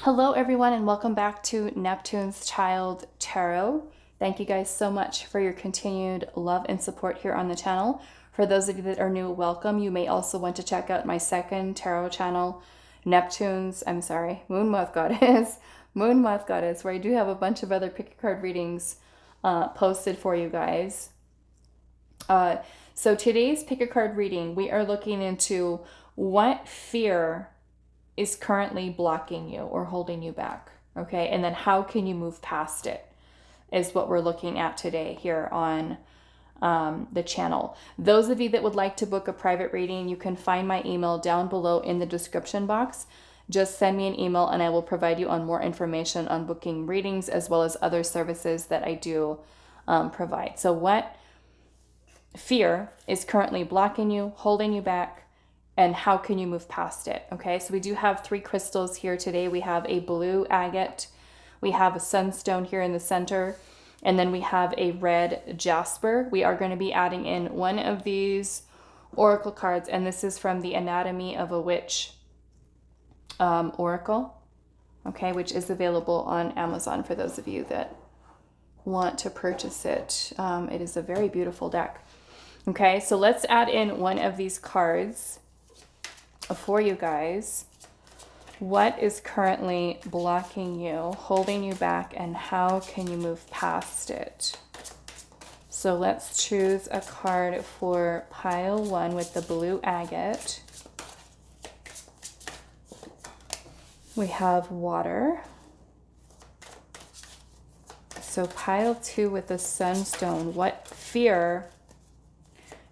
Hello everyone and welcome back to Neptune's Child Tarot. Thank you guys so much for your continued love and support here on the channel. For those of you that are new, welcome. You may also want to check out my second tarot channel, Moon Moth Goddess, Moon Moth Goddess, where I do have a bunch of other pick a card readings posted for you guys. So today's pick a card reading, we are looking into what fear is currently blocking you or holding you back, okay? And then how can you move past it is what we're looking at today here on the channel. Those of you that would like to book a private reading, you can find my email down below in the description box. Just send me an email and I will provide you on more information on booking readings as well as other services that I do provide. So what fear is currently blocking you, holding you back, and how can you move past it? Okay, so we do have 3 crystals here today. We have a blue agate, we have a sunstone here in the center, and then we have a red jasper. We are going to be adding in one of these oracle cards, and this is from the Anatomy of a Witch oracle, okay, which is available on Amazon for those of you that want to purchase it. It is a very beautiful deck. Okay, so let's add in one of these cards for you guys. What is currently blocking you, holding you back, and how can you move past it? So let's choose a card for pile 1 with the blue agate. We have water. So pile 2 with the sunstone. What fear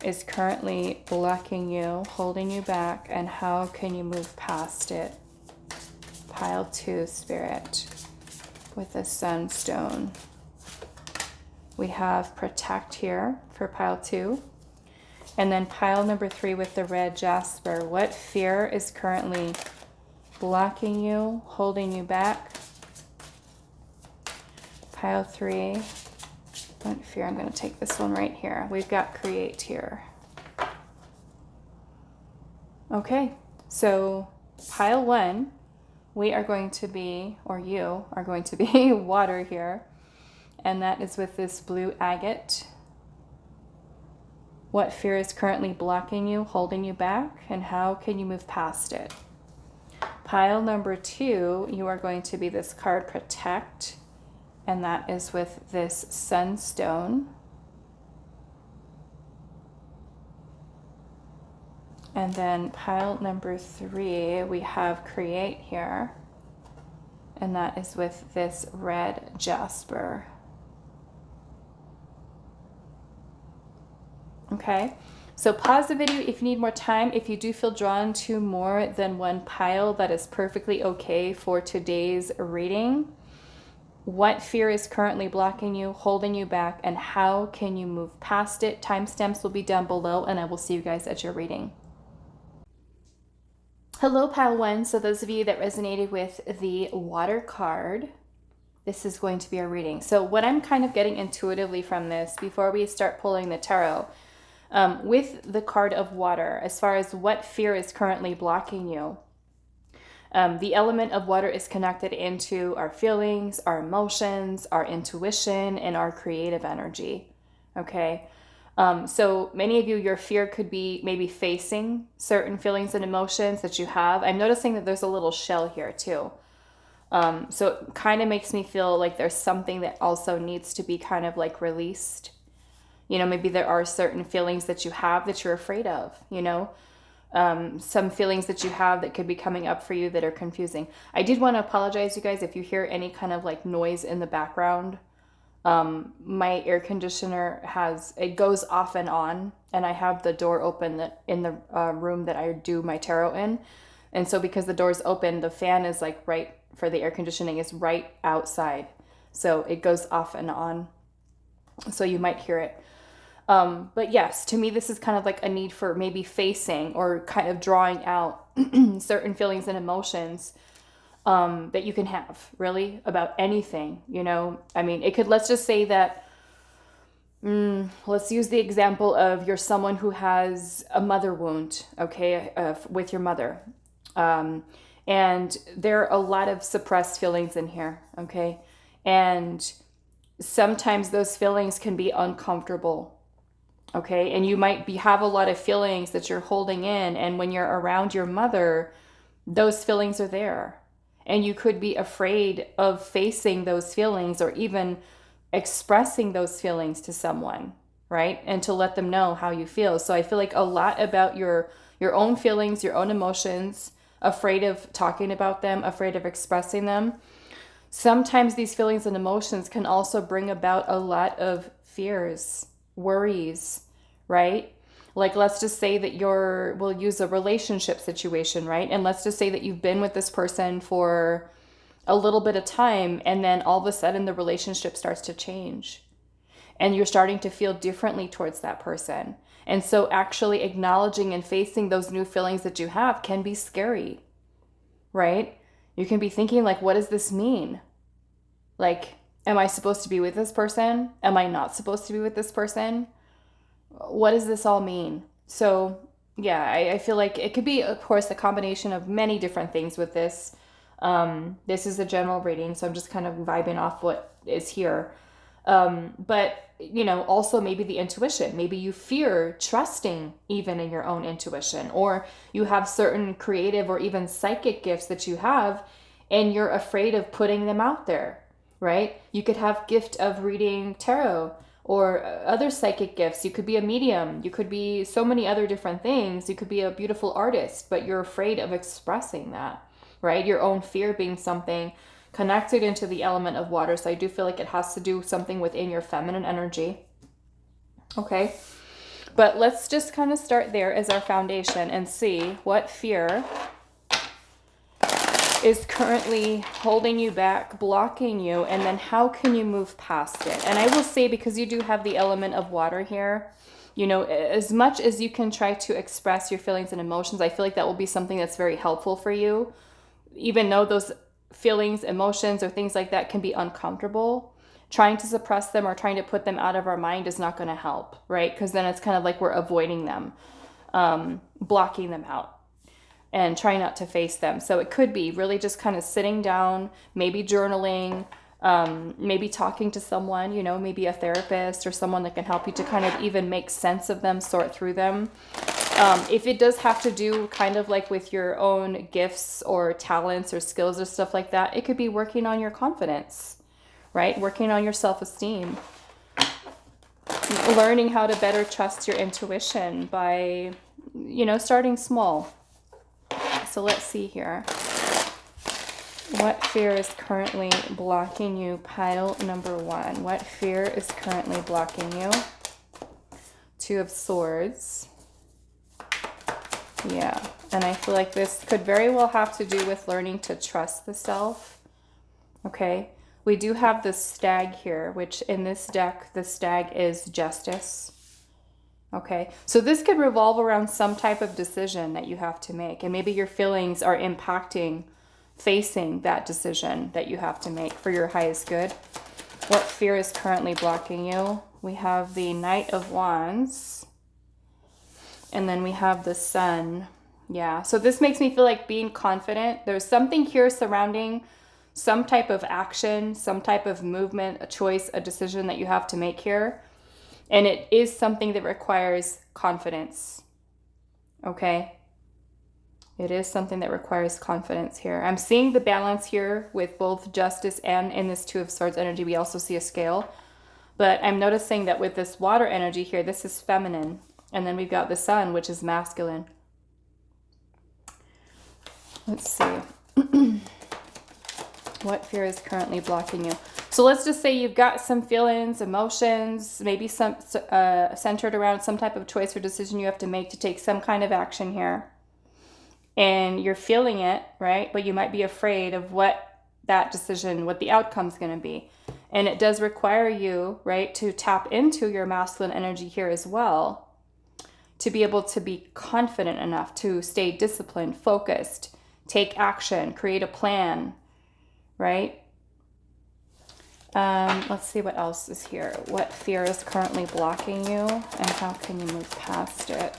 is currently blocking you, holding you back, and how can you move past it? Pile 2, Spirit, with the sunstone. We have protect here for pile 2. And then pile number 3 with the red jasper. What fear is currently blocking you, holding you back? Pile 3. What fear? I'm going to take this one right here. We've got create here. Okay, so pile 1, we are going to be, or you are going to be water here. And that is with this blue agate. What fear is currently blocking you, holding you back, and how can you move past it? Pile number 2, you are going to be this card protect. And that is with this sunstone. And then pile number 3, we have create here. And that is with this red jasper. Okay, so pause the video if you need more time. If you do feel drawn to more than one pile, that is perfectly okay for today's reading. What fear is currently blocking you, holding you back, and how can you move past it? Timestamps will be down below, and I will see you guys at your reading. Hello, pile 1. So those of you that resonated with the water card, this is going to be our reading. So what I'm kind of getting intuitively from this, before we start pulling the tarot, with the card of water, as far as what fear is currently blocking you, the element of water is connected into our feelings, our emotions, our intuition, and our creative energy. Okay. So many of you, your fear could be maybe facing certain feelings and emotions that you have. I'm noticing that there's a little shell here too. So it kind of makes me feel like there's something that also needs to be kind of like released. You know, maybe there are certain feelings that you have that you're afraid of, you know. Some feelings that you have that could be coming up for you that are confusing. I did want to apologize, you guys, if you hear any kind of like noise in the background. My air conditioner it goes off and on, and I have the door open in the room that I do my tarot in. And so because the door's open, the fan is like right for the air conditioning is right outside. So it goes off and on. So you might hear it. But yes, to me, this is kind of like a need for maybe facing or kind of drawing out certain feelings and emotions that you can have really about anything, you know. I mean, let's just say that, let's use the example of you're someone who has a mother wound, okay, with your mother. And there are a lot of suppressed feelings in here, okay? And sometimes those feelings can be uncomfortable, okay? And you might have a lot of feelings that you're holding in, and when you're around your mother, those feelings are there. And you could be afraid of facing those feelings or even expressing those feelings to someone, right? And to let them know how you feel. So I feel like a lot about your own feelings, your own emotions, afraid of talking about them, afraid of expressing them. Sometimes these feelings and emotions can also bring about a lot of fears, worries, right? Like, let's just say that we'll use a relationship situation, right? And let's just say that you've been with this person for a little bit of time, and then all of a sudden the relationship starts to change and you're starting to feel differently towards that person. And so actually acknowledging and facing those new feelings that you have can be scary, right? You can be thinking like, what does this mean? Like, am I supposed to be with this person? Am I not supposed to be with this person? What does this all mean? So yeah, I feel like it could be, of course, a combination of many different things with this. This is a general reading, so I'm just kind of vibing off what is here. But, also maybe the intuition. Maybe you fear trusting even in your own intuition, or you have certain creative or even psychic gifts that you have, and you're afraid of putting them out there, right? You could have gift of reading tarot or other psychic gifts. You could be a medium. You could be so many other different things. You could be a beautiful artist, but you're afraid of expressing that, right? Your own fear being something connected into the element of water. So I do feel like it has to do something within your feminine energy. Okay. But let's just kind of start there as our foundation and see what fear is currently holding you back, blocking you, and then how can you move past it? And I will say, because you do have the element of water here, as much as you can try to express your feelings and emotions, I feel like that will be something that's very helpful for you, even though those feelings, emotions, or things like that can be uncomfortable. Trying to suppress them or trying to put them out of our mind is not going to help, right? Because then it's kind of like we're avoiding them, blocking them out, and trying not to face them. So it could be really just kind of sitting down, maybe journaling, maybe talking to someone, maybe a therapist or someone that can help you to kind of even make sense of them, sort through them. If it does have to do kind of like with your own gifts or talents or skills or stuff like that, it could be working on your confidence, right? Working on your self-esteem, learning how to better trust your intuition by, starting small. So let's see here. What fear is currently blocking you? Pile number 1. What fear is currently blocking you? 2 of Swords. Yeah, and I feel like this could very well have to do with learning to trust the self. Okay, we do have the Stag here, which in this deck, the Stag is Justice. Okay, so this could revolve around some type of decision that you have to make, and maybe your feelings are impacting facing that decision that you have to make for your highest good. What fear is currently blocking you? We have the Knight of Wands. And then we have the Sun. Yeah, so this makes me feel like being confident. There's something here surrounding some type of action, some type of movement, a choice, a decision that you have to make here. And it is something that requires confidence. Okay? It is something that requires confidence here. I'm seeing the balance here with both Justice and in this 2 of Swords energy. We also see a scale. But I'm noticing that with this water energy here, this is feminine. And then we've got the Sun, which is masculine. Let's see. What fear is currently blocking you? So let's just say you've got some feelings, emotions, maybe some centered around some type of choice or decision you have to make to take some kind of action here. And you're feeling it, right? But you might be afraid of what that decision, what the outcome's going to be. And it does require you, right, to tap into your masculine energy here as well, to be able to be confident enough to stay disciplined, focused, take action, create a plan, right? Let's see what else is here. What fear is currently blocking you, and how can you move past it?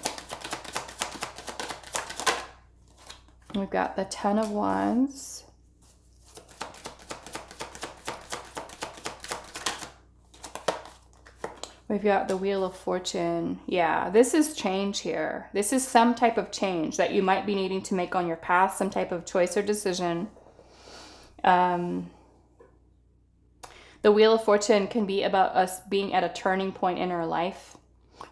We've got the Ten of Wands. We've got the Wheel of Fortune. Yeah, this is change here. This is some type of change that you might be needing to make on your path, some type of choice or decision. The Wheel of Fortune can be about us being at a turning point in our life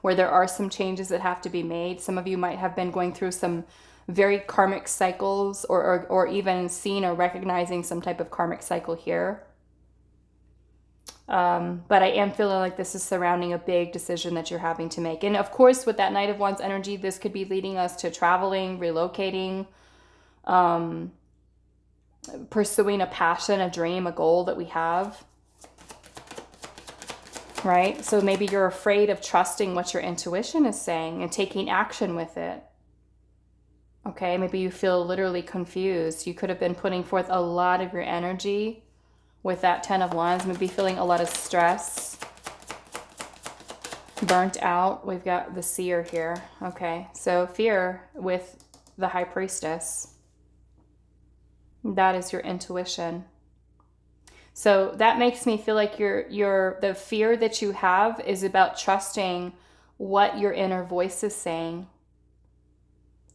where there are some changes that have to be made. Some of you might have been going through some very karmic cycles, or even seeing or recognizing some type of karmic cycle here. But I am feeling like this is surrounding a big decision that you're having to make. And of course, with that Knight of Wands energy, this could be leading us to traveling, relocating, pursuing a passion, a dream, a goal that we have. Right? So maybe you're afraid of trusting what your intuition is saying and taking action with it. Okay, maybe you feel literally confused. You could have been putting forth a lot of your energy with that Ten of Wands, maybe feeling a lot of stress, burnt out. We've got the Seer here. Okay, so fear with the High Priestess. That is your intuition. So that makes me feel like the fear that you have is about trusting what your inner voice is saying,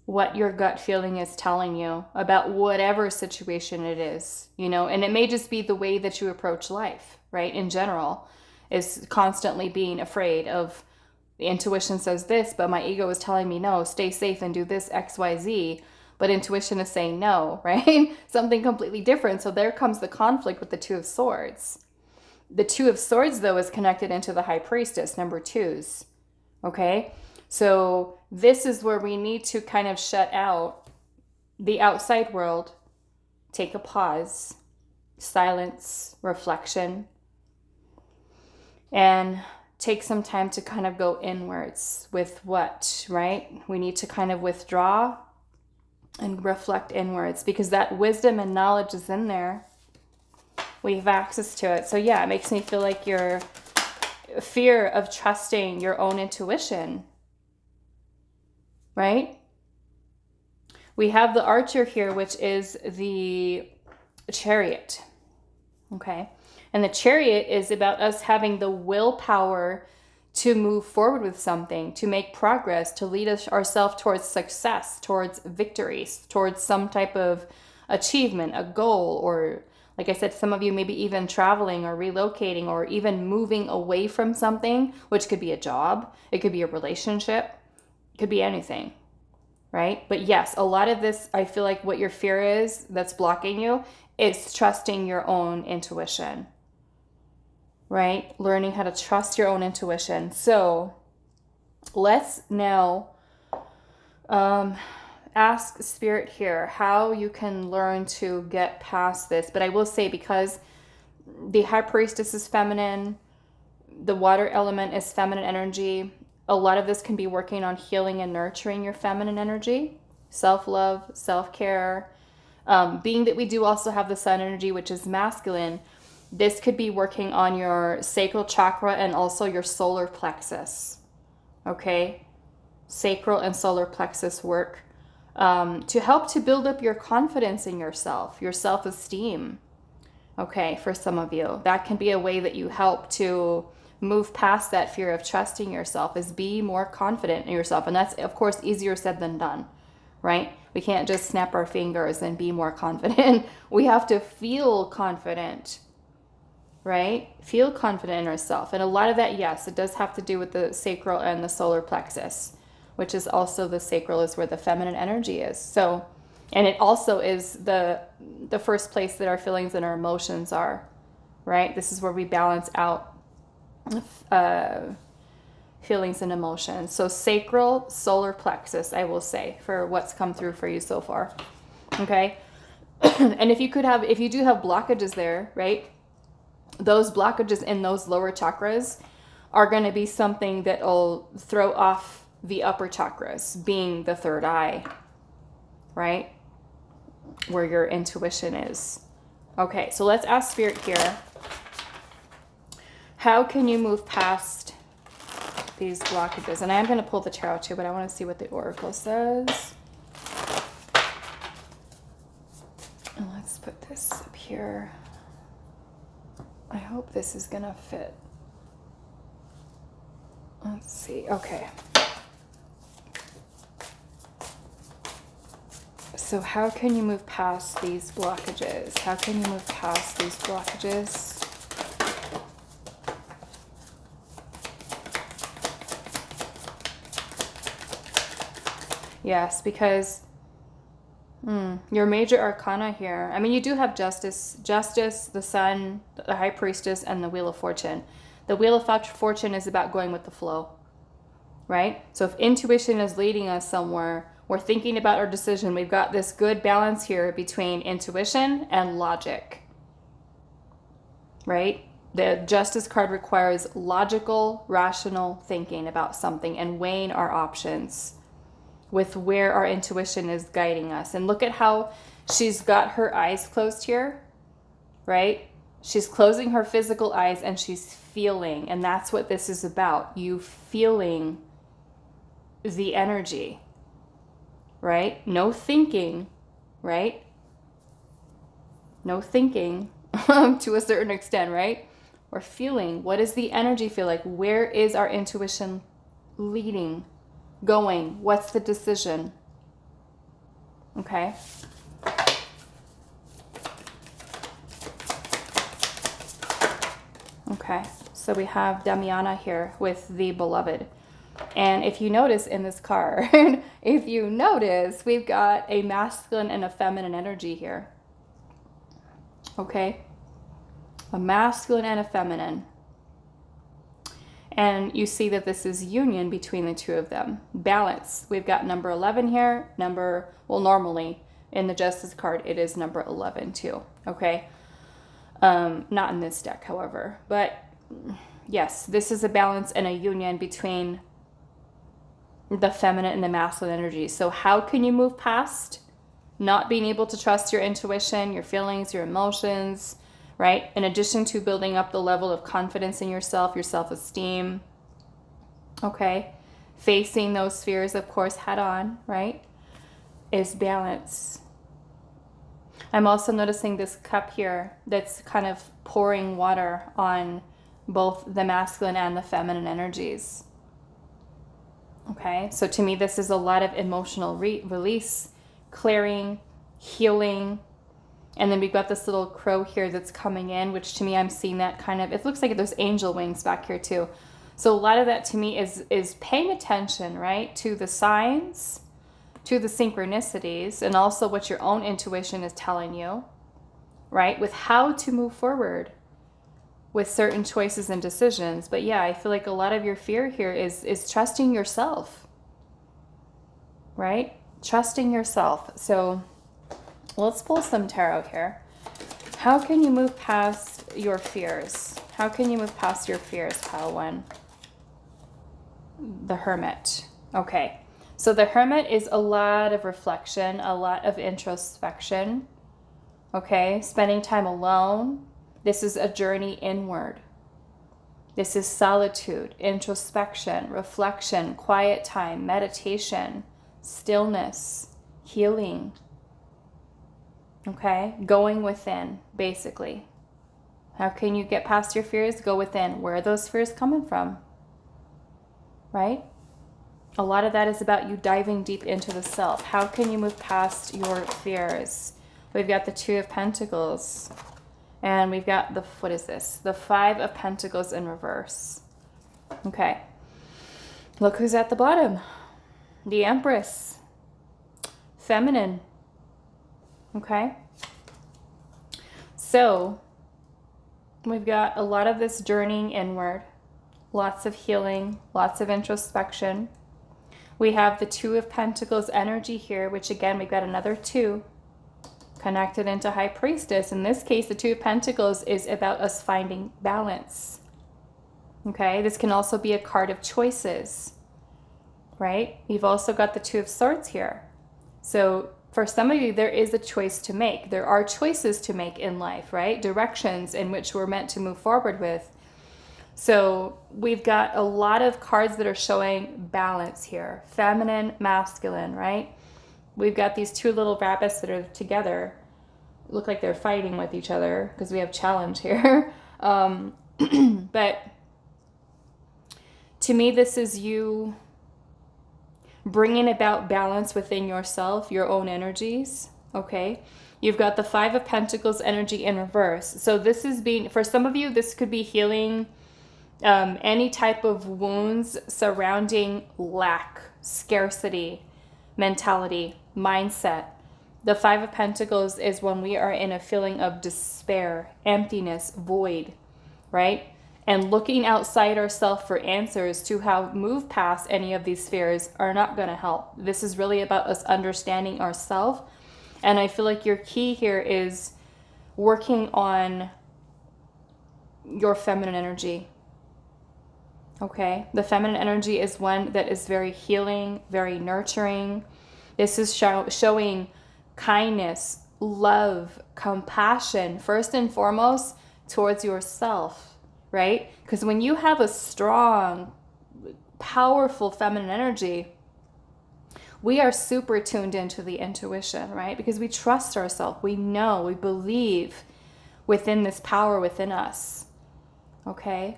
what your gut feeling is telling you about whatever situation it is, and it may just be the way that you approach life, right? In general, is constantly being afraid of, the intuition says this, but my ego is telling me, no, stay safe and do this X, Y, Z. But intuition is saying no, right? Something completely different. So there comes the conflict with the Two of Swords. The Two of Swords, though, is connected into the High Priestess, number 2s. Okay? So this is where we need to kind of shut out the outside world, take a pause, silence, reflection, and take some time to kind of go inwards with what, right? We need to kind of withdraw and reflect inwards, because that wisdom and knowledge is in there. We have access to it. So yeah, it makes me feel like your fear of trusting your own intuition, right? We have the Archer here, which is the Chariot. Okay. And the Chariot is about us having the willpower to move forward with something, to make progress, to lead ourselves towards success, towards victories, towards some type of achievement, a goal, or like I said, some of you maybe even traveling or relocating or even moving away from something, which could be a job, it could be a relationship, it could be anything, right? But yes, a lot of this, I feel like what your fear is that's blocking you is trusting your own intuition. Right? Learning how to trust your own intuition. So let's now ask Spirit here how you can learn to get past this. But I will say, because the High Priestess is feminine, the water element is feminine energy, a lot of this can be working on healing and nurturing your feminine energy, self-love, self-care. Being that we do also have the Sun energy, which is masculine, this could be working on your sacral chakra and also your solar plexus. Okay? Sacral and solar plexus work to help to build up your confidence in yourself, your self-esteem. Okay, for some of you. That can be a way that you help to move past that fear of trusting yourself, is be more confident in yourself. And that's, of course, easier said than done, right? We can't just snap our fingers and be more confident. We have to feel confident. Right? Feel confident in yourself. And a lot of that, yes, it does have to do with the sacral and the solar plexus, which is also, the sacral is where the feminine energy is. So, and it also is the first place that our feelings and our emotions are, right? This is where we balance out feelings and emotions. So sacral, solar plexus, I will say, for what's come through for you so far. Okay? And if you do have blockages there, right? Those blockages in those lower chakras are going to be something that will throw off the upper chakras, being the third eye, right? Where your intuition is. Okay, so let's ask Spirit here. How can you move past these blockages? And I'm going to pull the tarot too, but I want to see what the Oracle says. put this up here. I hope this is gonna fit. Let's see. Okay. So how can you move past these blockages? How can you move past these blockages? Yes, because your major arcana here, I mean, you do have justice, the sun, the high priestess, and the wheel of fortune. The wheel of fortune is about going with the flow, right? So if intuition is leading us somewhere, we're thinking about our decision. We've got this good balance here between intuition and logic, right? The justice card requires logical, rational thinking about something and weighing our options with where our intuition is guiding us. And look at how she's got her eyes closed here, right? She's closing her physical eyes and she's feeling. And that's what this is about. You feeling the energy, right? No thinking, right? No thinking to a certain extent, right? We're feeling. What does the energy feel like? Where is our intuition leading? Going? What's the decision? Okay. Okay. So we have Damiana here with the beloved. And if you notice in this card, we've got a masculine and a feminine energy here. Okay. A masculine and a feminine. And you see that this is union between the two of them. Balance. We've got number 11 here. Normally in the Justice card, it is number 11 too. Okay. Not in this deck, however. But yes, this is a balance and a union between the feminine and the masculine energy. So how can you move past not being able to trust your intuition, your feelings, your emotions, right? In addition to building up the level of confidence in yourself, your self-esteem, okay? Facing those fears, of course, head on, right? Is balance. I'm also noticing this cup here that's kind of pouring water on both the masculine and the feminine energies. Okay, so to me, this is a lot of emotional release, clearing, healing. And then we've got this little crow here that's coming in, which to me, I'm seeing that kind of, it looks like there's angel wings back here too. So a lot of that to me is paying attention, right? To the signs, to the synchronicities, and also what your own intuition is telling you, right? With how to move forward with certain choices and decisions. But yeah, I feel like a lot of your fear here is trusting yourself, right? Trusting yourself. So let's pull some tarot here. How can you move past your fears? How can you move past your fears, pile one? The Hermit. Okay. So the Hermit is a lot of reflection, a lot of introspection. Okay. Spending time alone. This is a journey inward. This is solitude, introspection, reflection, quiet time, meditation, stillness, healing. Okay, going within, basically. How can you get past your fears? Go within. Where are those fears coming from? Right? A lot of that is about you diving deep into the self. How can you move past your fears? We've got the Two of Pentacles. And we've got the, what is this? The Five of Pentacles in reverse. Okay. Look who's at the bottom. The Empress. Feminine. Okay. So we've got a lot of this journeying inward, lots of healing, lots of introspection. We have the Two of Pentacles energy here, which again, we've got another two connected into High Priestess. In this case, the Two of Pentacles is about us finding balance. Okay. This can also be a card of choices, right? You've also got the Two of Swords here. So for some of you, there is a choice to make. There are choices to make in life, right? Directions in which we're meant to move forward with. So we've got a lot of cards that are showing balance here. Feminine, masculine, right? We've got these two little rabbits that are together. look like they're fighting with each other because we have challenge here. But to me, this is you bringing about balance within yourself, your own energies, okay? You've got the Five of Pentacles energy in reverse. So this is being, for some of you, this could be healing any type of wounds surrounding lack, scarcity, mentality, mindset. The Five of Pentacles is when we are in a feeling of despair, emptiness, void, right? And looking outside ourselves for answers to how move past any of these fears are not going to help. This is really about us understanding ourselves. And I feel like your key here is working on your feminine energy. Okay? The feminine energy is one that is very healing, very nurturing. This is showing kindness, love, compassion, first and foremost, towards yourself, right? Because when you have a strong, powerful feminine energy, we are super tuned into the intuition, right? Because we trust ourselves. We know, we believe within this power within us. Okay?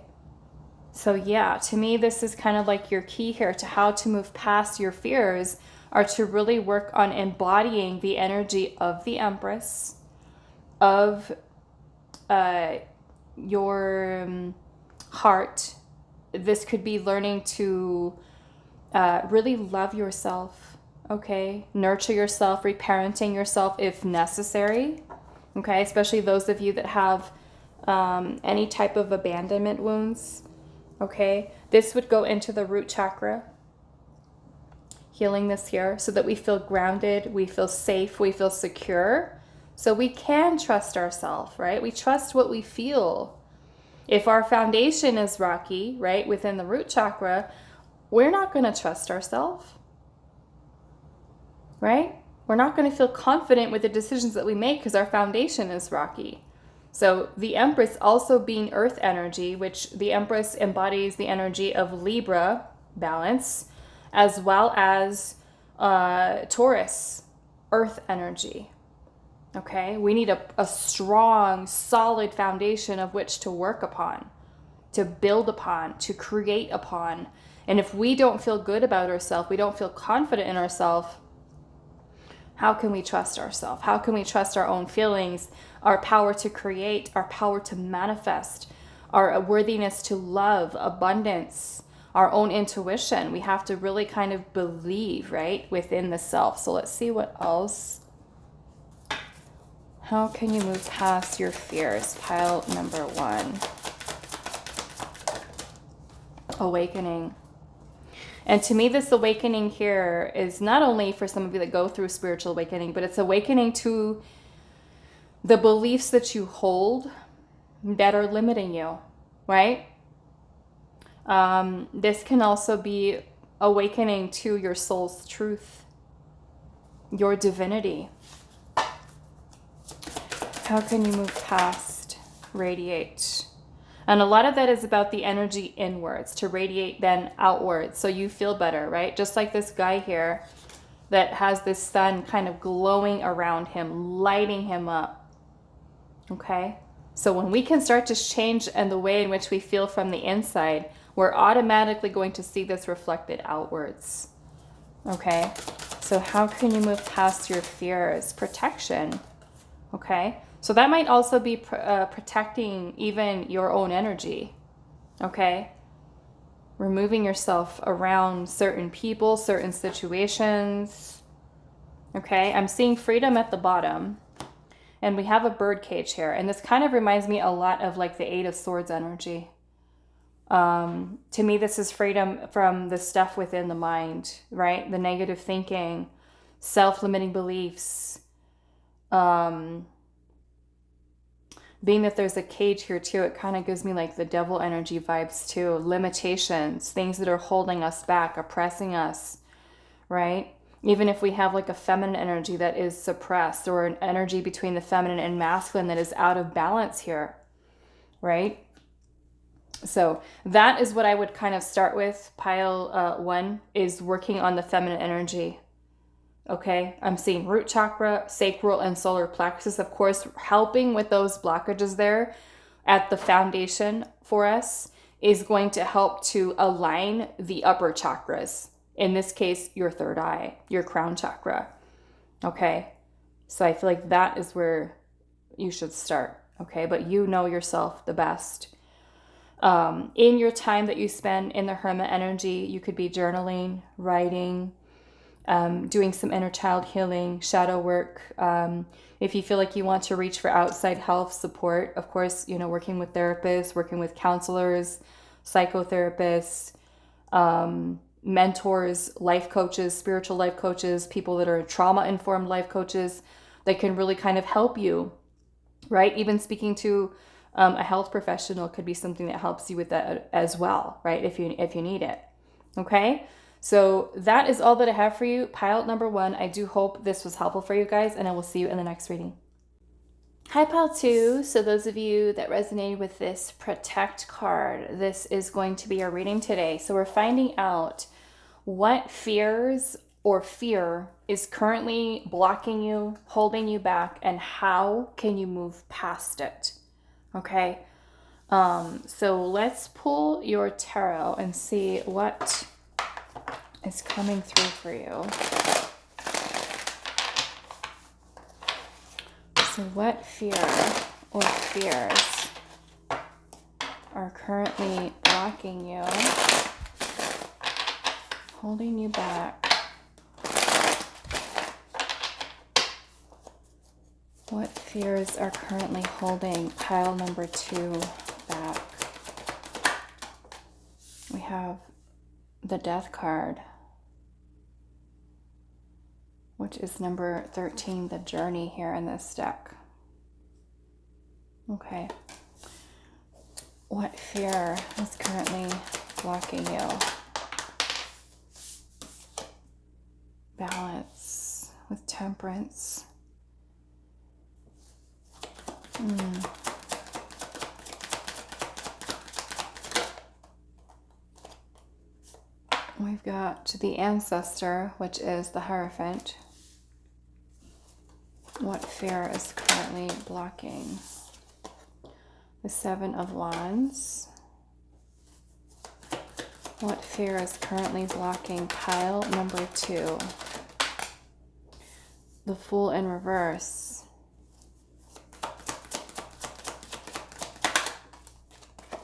So yeah, to me, this is kind of like your key here to how to move past your fears, are to really work on embodying the energy of the Empress, of your heart. This could be learning to really love yourself, okay? Nurture yourself, reparenting yourself if necessary, okay? Especially those of you that have any type of abandonment wounds, okay? This would go into the root chakra, healing this here so that we feel grounded, we feel safe, we feel secure, so we can trust ourselves, right? We trust what we feel. If our foundation is rocky, right, within the root chakra, we're not going to trust ourselves, right? We're not going to feel confident with the decisions that we make because our foundation is rocky. So the Empress also being earth energy, which the Empress embodies the energy of Libra, balance, as well as Taurus, earth energy. Okay, we need a strong, solid foundation of which to work upon, to build upon, to create upon. And if we don't feel good about ourselves, we don't feel confident in ourselves, how can we trust ourselves? How can we trust our own feelings, our power to create, our power to manifest, our worthiness to love, abundance, our own intuition? We have to really kind of believe, right, within the self. So let's see what else. How can you move past your fears? Pile number 1. Awakening. And to me, this awakening here is not only for some of you that go through spiritual awakening, but it's awakening to the beliefs that you hold that are limiting you, right? This can also be awakening to your soul's truth, your divinity. How can you move past? Radiate. And a lot of that is about the energy inwards, to radiate then outwards so you feel better, right? Just like this guy here that has this sun kind of glowing around him, lighting him up. Okay? So when we can start to change and the way in which we feel from the inside, we're automatically going to see this reflected outwards. Okay? So how can you move past your fears? Protection. Okay? So that might also be protecting even your own energy, okay? Removing yourself around certain people, certain situations, okay? I'm seeing freedom at the bottom, and we have a bird cage here, and this kind of reminds me a lot of like the Eight of Swords energy. To me, this is freedom from the stuff within the mind, right? The negative thinking, self-limiting beliefs, being that there's a cage here too, it kind of gives me like the devil energy vibes too. Limitations, things that are holding us back, oppressing us, right? Even if we have like a feminine energy that is suppressed, or an energy between the feminine and masculine that is out of balance here, right? So that is what I would kind of start with. Pile 1 is working on the feminine energy. Okay, I'm seeing root chakra, sacral, and solar plexus, of course, helping with those blockages there at the foundation for us is going to help to align the upper chakras. In this case, your third eye, your crown chakra. Okay, so I feel like that is where you should start. Okay, but you know yourself the best. In your time that you spend in the hermit energy, you could be journaling, writing, doing some inner child healing, shadow work. If you feel like you want to reach for outside help support, of course, you know, working with therapists, working with counselors, psychotherapists, mentors, life coaches, spiritual life coaches, people that are trauma-informed life coaches that can really kind of help you, right? Even speaking to a health professional could be something that helps you with that as well, right? If you need it, okay? So that is all that I have for you. Pile number 1. I do hope this was helpful for you guys, and I will see you in the next reading. Hi, pile 2. So those of you that resonated with this protect card, this is going to be our reading today. So we're finding out what fears or fear is currently blocking you, holding you back, and how can you move past it? Okay. So let's pull your tarot and see what is coming through for you. So what fear or fears are currently blocking you, holding you back? What fears are currently holding pile number 2 back? We have the Death card, which is number 13, the journey here in this deck. Okay. What fear is currently blocking you? Balance with temperance. We've got the ancestor, which is the Hierophant. What fear is currently blocking? The 7 of Wands. What fear is currently blocking pile number 2? The Fool in reverse.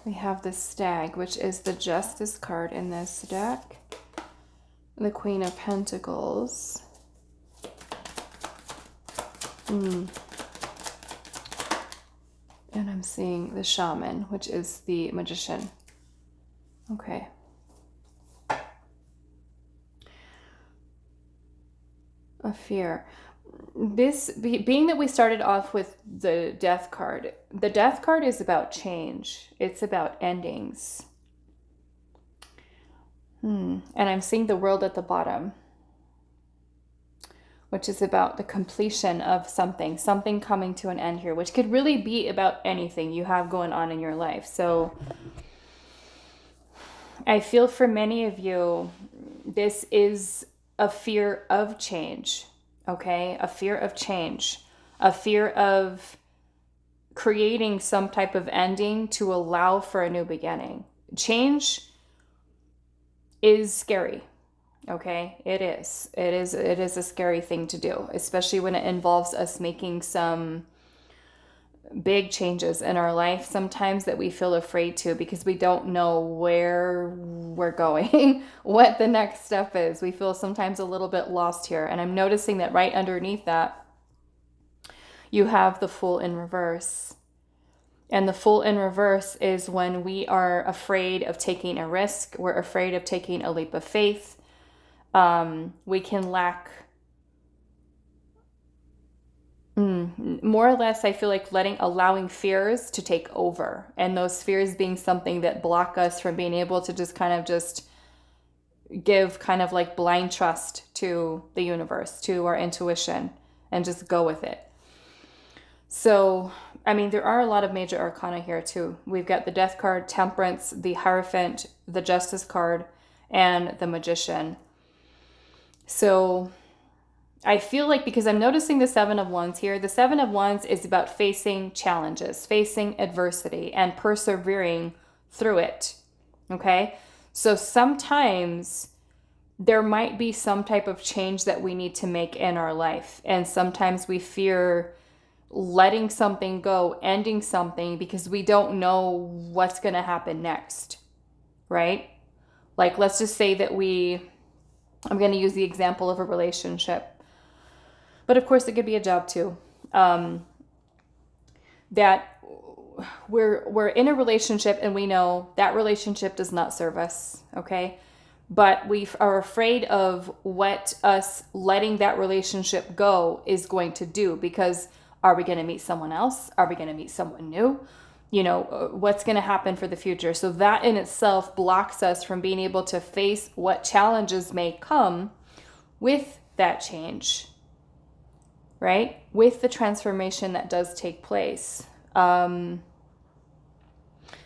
We have the Stag, which is the Justice card in this deck. The Queen of Pentacles. And I'm seeing the Shaman, which is the Magician. Okay. A fear. This, being that we started off with the Death card is about change. It's about endings. And I'm seeing the World at the bottom, which is about the completion of something coming to an end here, which could really be about anything you have going on in your life. So I feel for many of you, this is a fear of change, okay? A fear of change, a fear of creating some type of ending to allow for a new beginning. Change is scary. Okay, it is a scary thing to do, especially when it involves us making some big changes in our life sometimes that we feel afraid to, because we don't know where we're going, what the next step is. We feel sometimes a little bit lost here. And I'm noticing that right underneath that, you have the Fool in reverse. And the Fool in reverse is when we are afraid of taking a risk. We're afraid of taking a leap of faith. We can lack, more or less, I feel like allowing fears to take over. And those fears being something that block us from being able to just kind of give kind of like blind trust to the universe, to our intuition, and just go with it. So, I mean, there are a lot of major arcana here too. We've got the Death card, Temperance, the Hierophant, the Justice card, and the Magician. So I feel like, because I'm noticing the Seven of Wands here, the Seven of Wands is about facing challenges, facing adversity, and persevering through it. Okay? So sometimes there might be some type of change that we need to make in our life. And sometimes we fear letting something go, ending something, because we don't know what's going to happen next. Right? Like, let's just say that I'm going to use the example of a relationship. But of course, it could be a job too. That we're in a relationship and we know that relationship does not serve us, okay? But we are afraid of what us letting that relationship go is going to do, because are we going to meet someone else? Are we going to meet someone new? You know, what's going to happen for the future? So that in itself blocks us from being able to face what challenges may come with that change. Right? With the transformation that does take place. I'm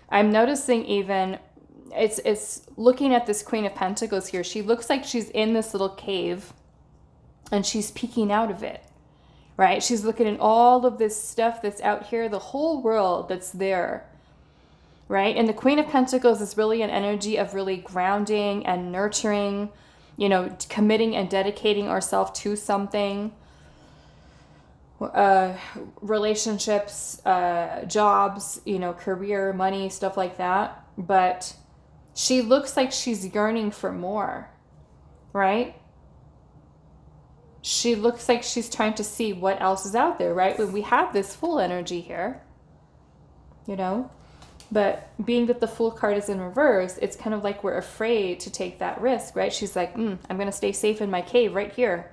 noticing even, it's looking at this Queen of Pentacles here. She looks like she's in this little cave and she's peeking out of it. Right? She's looking at all of this stuff that's out here, the whole world that's there. Right? And the Queen of Pentacles is really an energy of really grounding and nurturing, you know, committing and dedicating ourselves to something. Relationships, jobs, you know, career, money, stuff like that. But she looks like she's yearning for more, right? She looks like she's trying to see what else is out there, right? When we have this Fool energy here, you know, but being that the Fool card is in reverse, it's kind of like we're afraid to take that risk, right? She's like, I'm going to stay safe in my cave right here.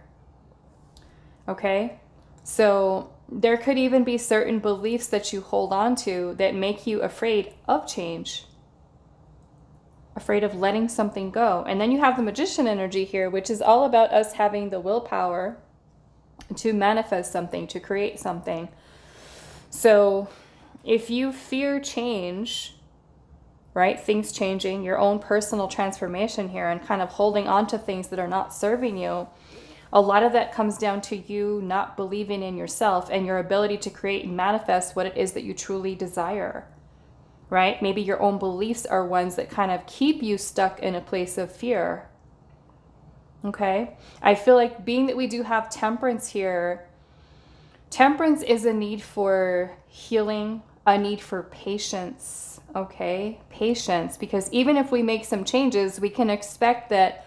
Okay? So there could even be certain beliefs that you hold on to that make you afraid of change, afraid of letting something go. And then you have the Magician energy here, which is all about us having the willpower to manifest something, to create something. So if you fear change, right, things changing, your own personal transformation here, and kind of holding on to things that are not serving you, a lot of that comes down to you not believing in yourself and your ability to create and manifest what it is that you truly desire, right? Maybe your own beliefs are ones that kind of keep you stuck in a place of fear, okay? I feel like, being that we do have Temperance here, Temperance is a need for healing, a need for patience, okay? Patience, because even if we make some changes, we can expect that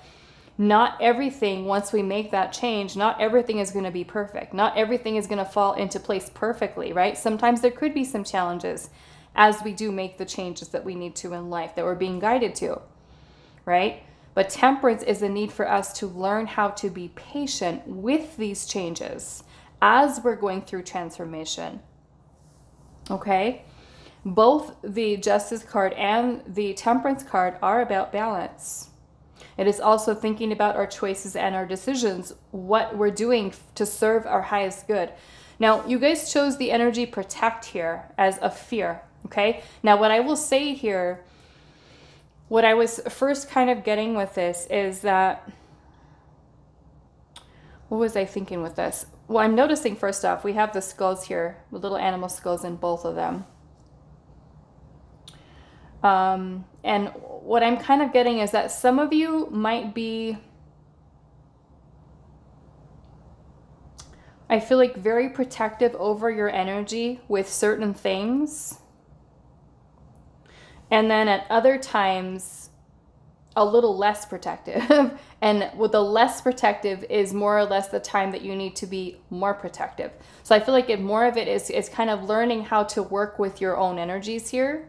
not everything, once we make that change, not everything is going to be perfect. Not everything is going to fall into place perfectly, right? Sometimes there could be some challenges as we do make the changes that we need to in life, that we're being guided to, right? But Temperance is a need for us to learn how to be patient with these changes as we're going through transformation, okay? Both the Justice card and the Temperance card are about balance. It is also thinking about our choices and our decisions, what we're doing to serve our highest good. Now, you guys chose the energy Protect here as a fear, okay? Now, what I will say here, what I was first kind of getting with this is that, what was I thinking with this? Well, I'm noticing, first off, we have the skulls here, the little animal skulls in both of them. And what I'm kind of getting is that some of you might be, I feel like, very protective over your energy with certain things. And then at other times, a little less protective. And with the less protective is more or less the time that you need to be more protective. So I feel like more of it is kind of learning how to work with your own energies here.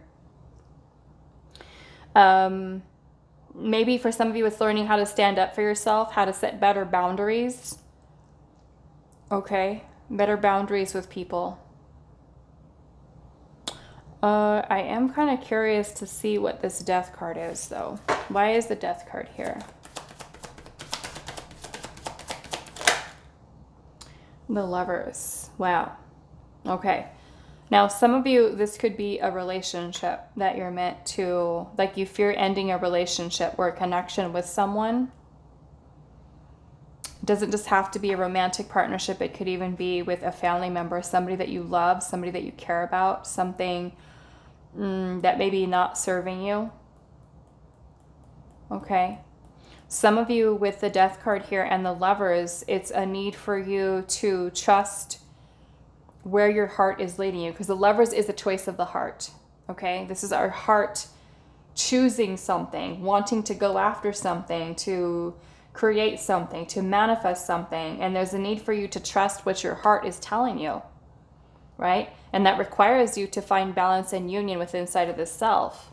Maybe for some of you, it's learning how to stand up for yourself, how to set better boundaries. Okay, better boundaries with people. I am kind of curious to see what this Death card is, though. Why is the Death card here? The Lovers. Wow. Okay. Now, some of you, this could be a relationship that you're meant to, like, you fear ending a relationship or a connection with someone. It doesn't just have to be a romantic partnership. It could even be with a family member, somebody that you love, somebody that you care about, something that maybe not serving you. Okay. Some of you with the Death card here and the Lovers, it's a need for you to trust where your heart is leading you, because the Lovers is a choice of the heart. Okay. This is our heart choosing something, wanting to go after something, to create something, to manifest something. And there's a need for you to trust what your heart is telling you, right? And that requires you to find balance and union within inside of the self.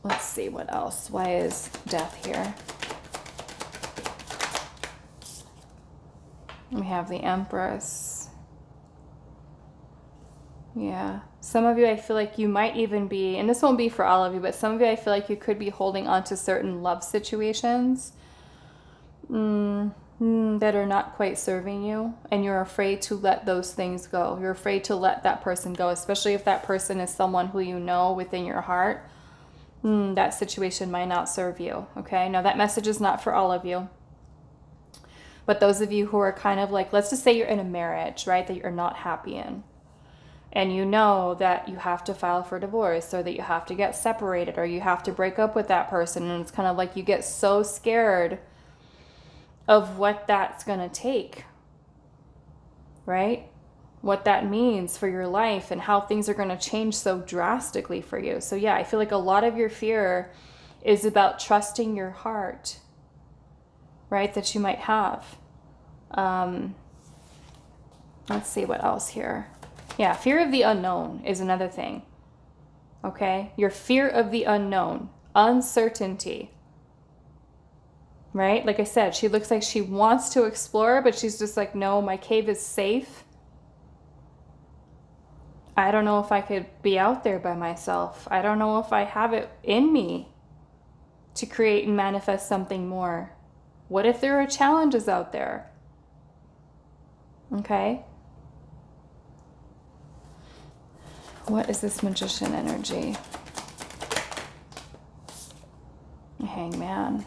Let's see what else. Why is Death here? We have the Empress. Yeah. Some of you, I feel like you might even be, and this won't be for all of you, but some of you, I feel like you could be holding on to certain love situations that are not quite serving you. And you're afraid to let those things go. You're afraid to let that person go, especially if that person is someone who you know within your heart. That situation might not serve you. Okay. Now that message is not for all of you. But those of you who are kind of like, let's just say you're in a marriage, right, that you're not happy in. And you know that you have to file for divorce, or that you have to get separated, or you have to break up with that person. And it's kind of like you get so scared of what that's going to take, right? What that means for your life and how things are going to change so drastically for you. So yeah, I feel like a lot of your fear is about trusting your heart, right? That you might have. Let's see what else here. Yeah, fear of the unknown is another thing. Okay? Your fear of the unknown, uncertainty. Right? Like I said, she looks like she wants to explore, but she's just like, no, my cave is safe. I don't know if I could be out there by myself. I don't know if I have it in me to create and manifest something more. What if there are challenges out there? Okay. What is this Magician energy? Hangman.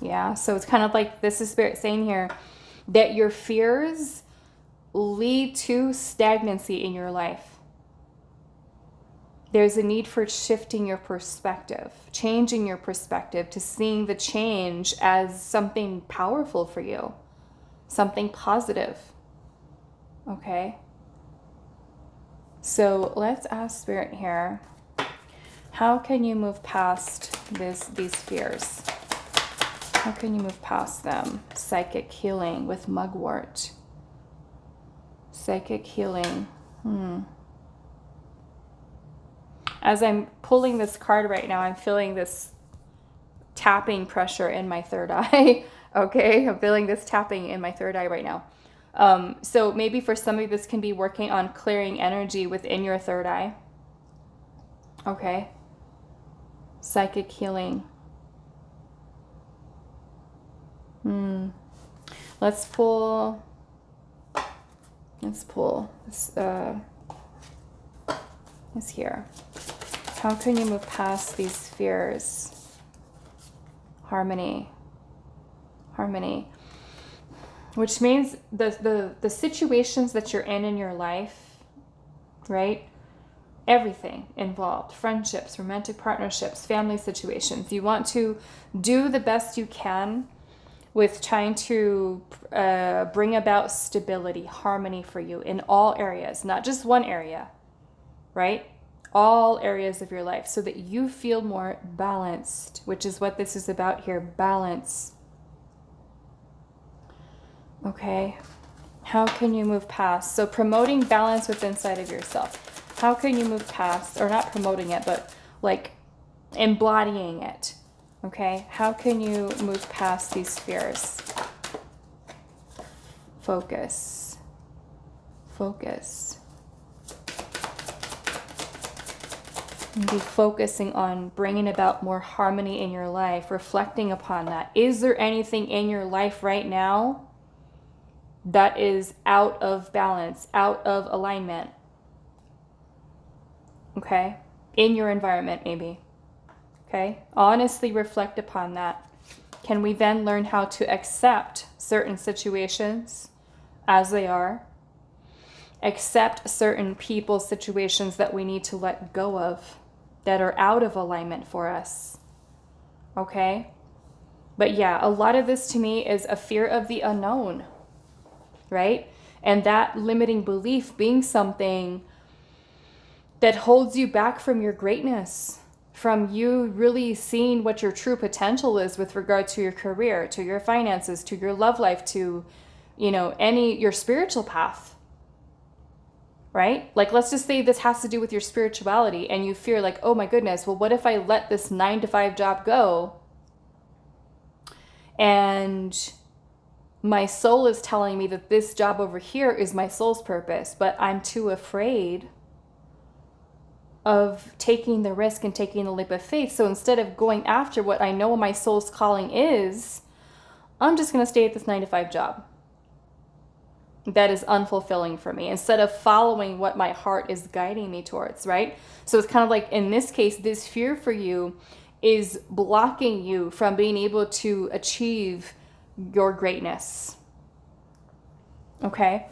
Yeah, so it's kind of like this is Spirit saying here that your fears lead to stagnancy in your life. There's a need for shifting your perspective, changing your perspective to seeing the change as something powerful for you, something positive. Okay? So let's ask Spirit here, how can you move past these fears? How can you move past them? Psychic healing with mugwort. Psychic healing. As I'm pulling this card right now, I'm feeling this tapping pressure in my third eye. Okay, I'm feeling this tapping in my third eye right now. So maybe for some of you, this can be working on clearing energy within your third eye. Okay. Psychic healing. Let's pull this here. How can you move past these fears? Harmony. Harmony. Which means the situations that you're in your life, right? Everything involved. Friendships, romantic partnerships, family situations. You want to do the best you can with trying to bring about stability, harmony for you in all areas, not just one area, right? All areas of your life so that you feel more balanced, which is what this is about here, balance. Okay, how can you move past? So promoting balance within inside of yourself. How can you move past, or not promoting it, but like embodying it? Okay, how can you move past these fears? Focus. Focus. And be focusing on bringing about more harmony in your life, reflecting upon that. Is there anything in your life right now that is out of balance, out of alignment? Okay? In your environment, maybe. Okay? Honestly reflect upon that. Can we then learn how to accept certain situations as they are? Accept certain people, situations that we need to let go of, that are out of alignment for us. Okay? But yeah, a lot of this to me is a fear of the unknown, right? And that limiting belief being something that holds you back from your greatness, from you really seeing what your true potential is with regard to your career, to your finances, to your love life, to, your spiritual path, right? Like, let's just say this has to do with your spirituality and you fear like, oh my goodness, well, what if I let this 9-to-5 job go and my soul is telling me that this job over here is my soul's purpose, but I'm too afraid of taking the risk and taking the leap of faith. So instead of going after what I know my soul's calling is, I'm just going to stay at this 9-to-5 job that is unfulfilling for me, instead of following what my heart is guiding me towards, right? So it's kind of like, in this case, this fear for you is blocking you from being able to achieve your greatness. Okay?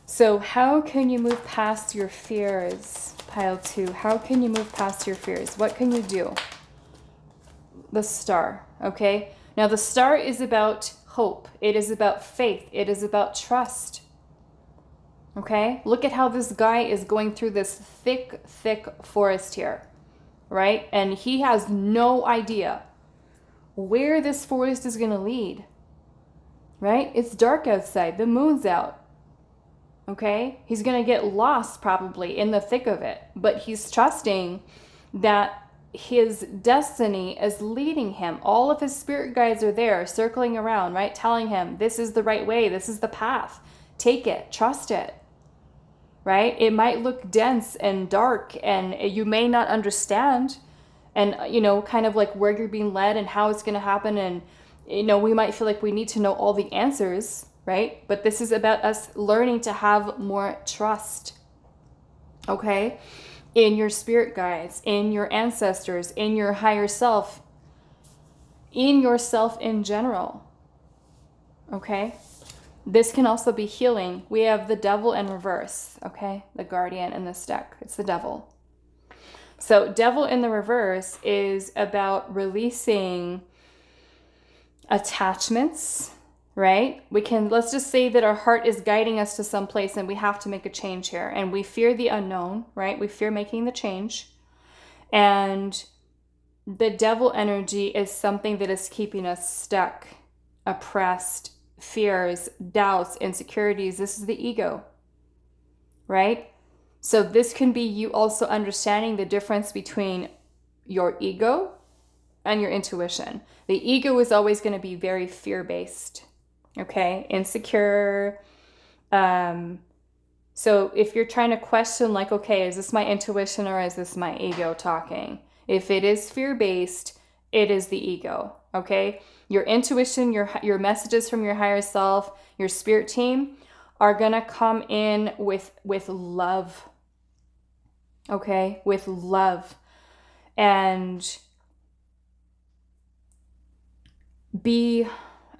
So how can you move past your fears? Pile 2. How can you move past your fears? What can you do? The star. Okay? Now the star is about hope. It is about faith. It is about trust. Okay? Look at how this guy is going through this thick, thick forest here. Right? And he has no idea where this forest is going to lead. Right? It's dark outside. The moon's out. Okay? He's going to get lost probably in the thick of it. But he's trusting that his destiny is leading him. All of his spirit guides are there circling around, right? Telling him this is the right way. This is the path. Take it. Trust it. Right? It might look dense and dark and you may not understand and, kind of like where you're being led and how it's going to happen. And, we might feel like we need to know all the answers, right? But this is about us learning to have more trust, okay? In your spirit guides, in your ancestors, in your higher self, in yourself in general, okay? This can also be healing. We have the devil in reverse, okay? The guardian in this deck. It's the devil. So devil in the reverse is about releasing attachments, right? Let's just say that our heart is guiding us to some place and we have to make a change here. And we fear the unknown, right? We fear making the change. And the devil energy is something that is keeping us stuck, oppressed, fears, doubts, insecurities. This is the ego, right? So this can be you also understanding the difference between your ego and your intuition. The ego is always going to be very fear-based, okay? Insecure. So if you're trying to question like, okay, is this my intuition or is this my ego talking? If it is fear-based, it is the ego, okay? Your intuition, your messages from your higher self, your spirit team are going to come in with love, okay? With love. And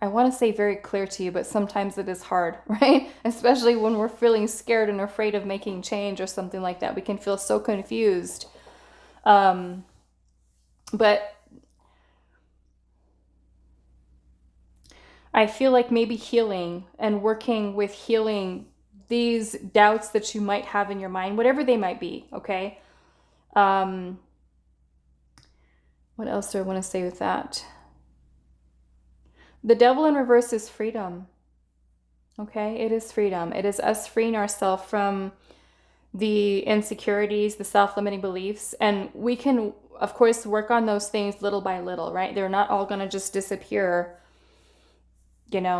I want to say very clear to you, but sometimes it is hard, right? Especially when we're feeling scared and afraid of making change or something like that. We can feel so confused. But I feel like maybe healing and working with healing these doubts that you might have in your mind, whatever they might be, okay? What else do I want to say with that? The devil in reverse is freedom. Okay, it is freedom. It is us freeing ourselves from the insecurities, the self-limiting beliefs. And we can, of course, work on those things little by little, right? They're not all going to just disappear,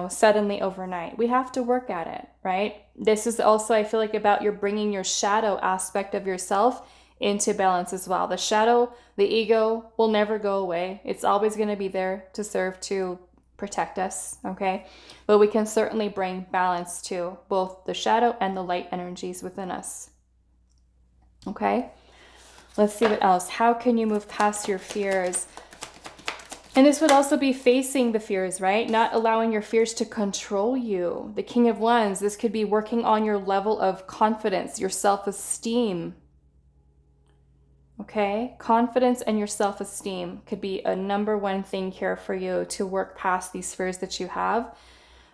suddenly overnight. We have to work at it, right? This is also, I feel like, about your bringing your shadow aspect of yourself into balance as well. The shadow, the ego will never go away. It's always going to be there to serve to protect us, okay? But we can certainly bring balance to both the shadow and the light energies within us, okay? Let's see what else. How can you move past your fears? And this would also be facing the fears, right? Not allowing your fears to control you. The King of Wands, this could be working on your level of confidence, your self-esteem. Okay? Confidence and your self-esteem could be a number one thing here for you to work past these fears that you have.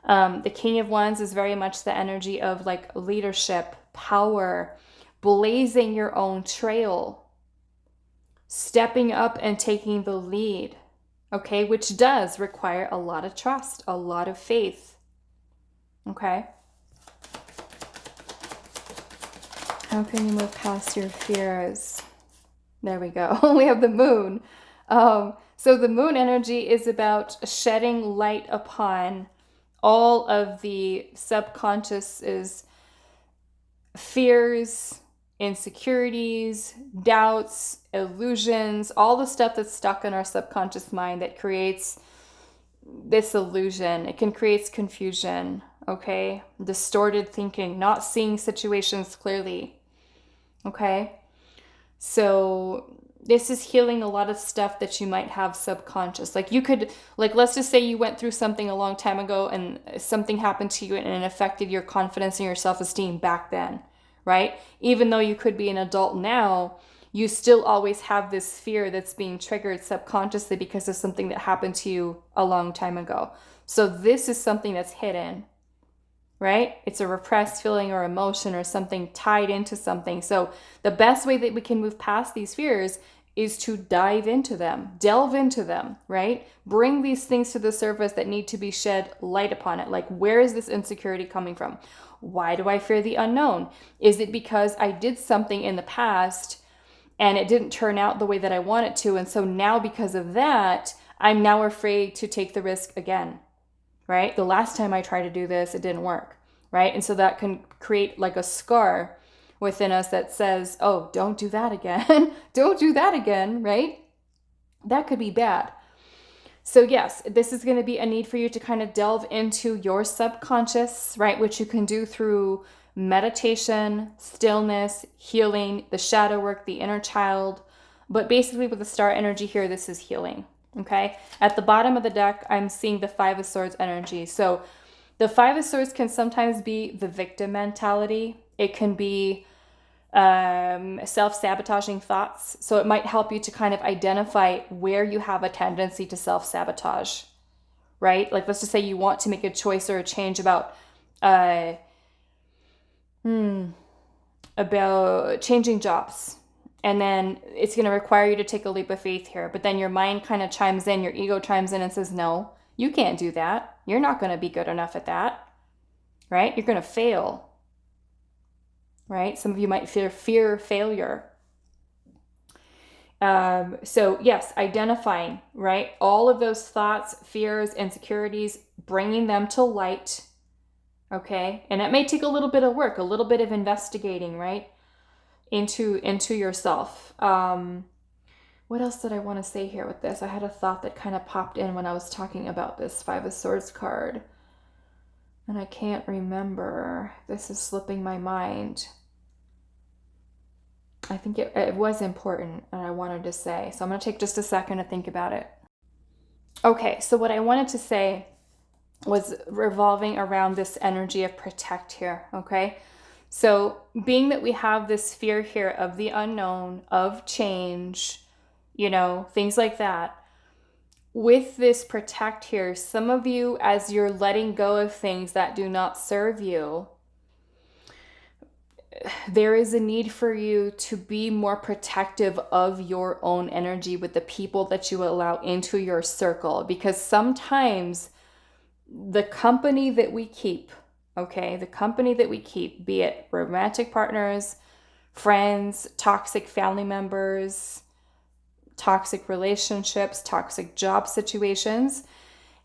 The King of Wands is very much the energy of like leadership, power, blazing your own trail, stepping up and taking the lead. Okay, which does require a lot of trust, a lot of faith. Okay. How can you move past your fears? There we go. We have the moon. So the moon energy is about shedding light upon all of the subconscious fears, insecurities, doubts, illusions, all the stuff that's stuck in our subconscious mind that creates this illusion. It can create confusion, okay? Distorted thinking, not seeing situations clearly, okay? So this is healing a lot of stuff that you might have subconscious. Like you could, like let's just say you went through something a long time ago and something happened to you and it affected your confidence and your self-esteem back then. Right? Even though you could be an adult now, you still always have this fear that's being triggered subconsciously because of something that happened to you a long time ago. So this is something that's hidden, right? It's a repressed feeling or emotion or something tied into something. So the best way that we can move past these fears is to dive into them, delve into them, right? Bring these things to the surface that need to be shed light upon it. Like, where is this insecurity coming from? Why do I fear the unknown? Is it because I did something in the past and it didn't turn out the way that I want it to? And so now because of that, I'm now afraid to take the risk again, right? The last time I tried to do this, it didn't work, right? And so that can create like a scar within us that says, oh, don't do that again. Don't do that again, right? That could be bad. So yes, this is going to be a need for you to kind of delve into your subconscious, right? Which you can do through meditation, stillness, healing, the shadow work, the inner child. But basically with the star energy here, this is healing, okay? At the bottom of the deck, I'm seeing the Five of Swords energy. So the Five of Swords can sometimes be the victim mentality. It can be self-sabotaging thoughts. So it might help you to kind of identify where you have a tendency to self-sabotage, right? Like let's just say you want to make a choice or a change about changing jobs. And then it's going to require you to take a leap of faith here. But then your mind kind of chimes in, your ego chimes in and says, no, you can't do that. You're not going to be good enough at that, right? You're going to fail. Right? Some of you might fear failure. So yes, identifying, right? All of those thoughts, fears, insecurities, bringing them to light. Okay. And it may take a little bit of work, a little bit of investigating, right? Into yourself. What else did I want to say here with this? I had a thought that kind of popped in when I was talking about this Five of Swords card. And I can't remember. This is slipping my mind. I think it was important and I wanted to say. So I'm going to take just a second to think about it. Okay, so what I wanted to say was revolving around this energy of protect here, okay? So being that we have this fear here of the unknown, of change, you know, things like that. With this protect here, some of you, as you're letting go of things that do not serve you, there is a need for you to be more protective of your own energy with the people that you allow into your circle. Because sometimes the company that we keep, okay, the company that we keep, be it romantic partners, friends, toxic family members, toxic relationships, toxic job situations,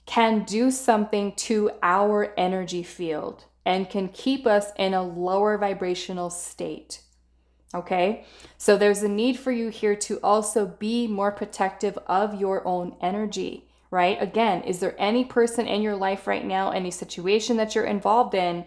can do something to our energy field and can keep us in a lower vibrational state. Okay? So there's a need for you here to also be more protective of your own energy, right? Again, is there any person in your life right now, any situation that you're involved in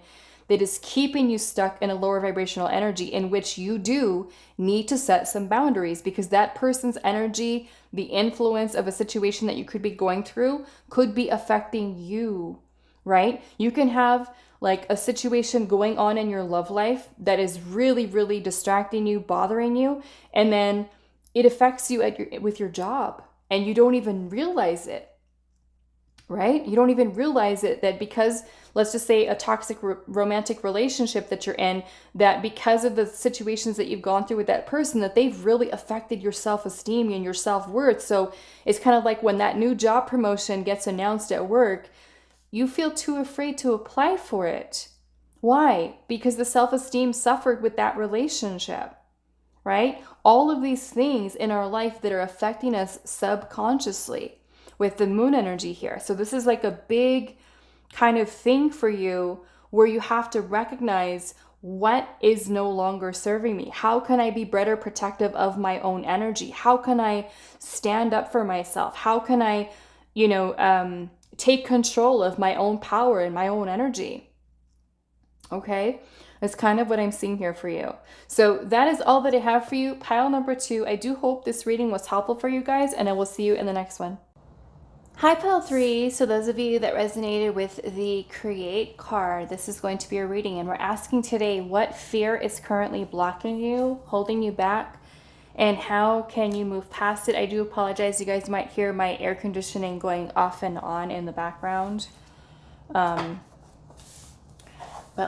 that is keeping you stuck in a lower vibrational energy, in which you do need to set some boundaries, because that person's energy, the influence of a situation that you could be going through, could be affecting you, right? You can have like a situation going on in your love life that is really, really distracting you, bothering you, and then it affects you with your job, and you don't even realize it, right? You don't even realize it, that because, let's just say, a toxic romantic relationship that you're in, that because of the situations that you've gone through with that person, that they've really affected your self-esteem and your self-worth. So it's kind of like when that new job promotion gets announced at work, you feel too afraid to apply for it. Why? Because the self-esteem suffered with that relationship, right? All of these things in our life that are affecting us subconsciously with the moon energy here. So this is like a big kind of thing for you, where you have to recognize what is no longer serving me. How can I be better protective of my own energy? How can I stand up for myself? How can I, take control of my own power and my own energy? Okay, that's kind of what I'm seeing here for you. So that is all that I have for you. Pile number 2. I do hope this reading was helpful for you guys, and I will see you in the next one. Hi, pile 3. So those of you that resonated with the Create card, this is going to be a reading, and we're asking today, what fear is currently blocking you, holding you back, and how can you move past it? I do apologize. You guys might hear my air conditioning going off and on in the background. But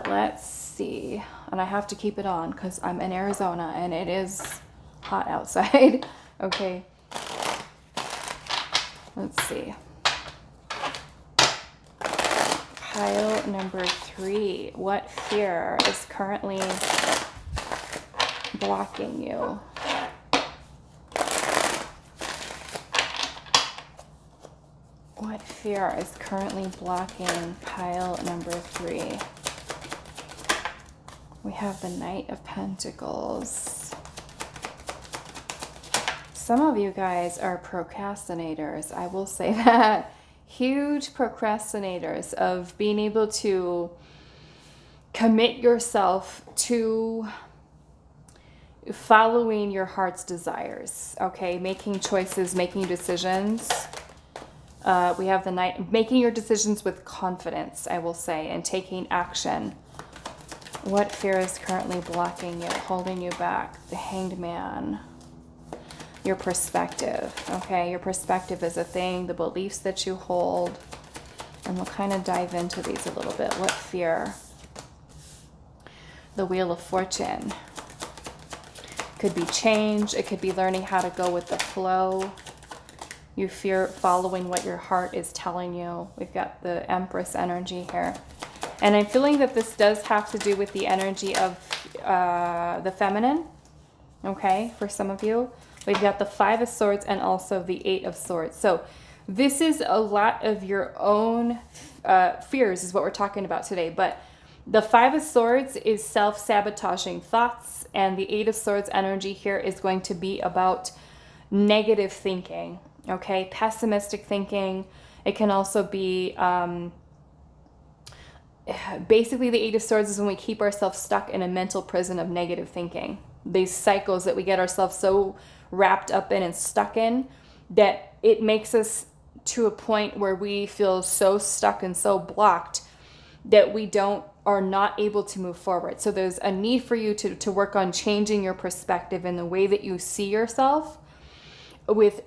let's see. And I have to keep it on because I'm in Arizona and it is hot outside. Okay. Let's see. Pile number 3. What fear is currently blocking you? What fear is currently blocking pile number 3? We have the Knight of Pentacles. Some of you guys are procrastinators. I will say that. Huge procrastinators of being able to commit yourself to following your heart's desires. Okay, making choices, making decisions. We have the Knight, making your decisions with confidence, I will say, and taking action. What fear is currently blocking you, holding you back? The Hanged Man. Your perspective, okay? Your perspective is a thing, the beliefs that you hold. And we'll kind of dive into these a little bit. What fear? The Wheel of Fortune. Could be change. It could be learning how to go with the flow. You fear following what your heart is telling you. We've got the Empress energy here. And I'm feeling that this does have to do with the energy of the feminine, okay, for some of you. We've got the 5 of Swords and also the 8 of Swords. So this is a lot of your own fears is what we're talking about today. But the 5 of Swords is self-sabotaging thoughts, and the 8 of Swords energy here is going to be about negative thinking, okay, pessimistic thinking. It can also be basically the 8 of Swords is when we keep ourselves stuck in a mental prison of negative thinking. These cycles that we get ourselves so wrapped up in and stuck in that it makes us to a point where we feel so stuck and so blocked that we are not able to move forward. So there's a need for you to work on changing your perspective in the way that you see yourself.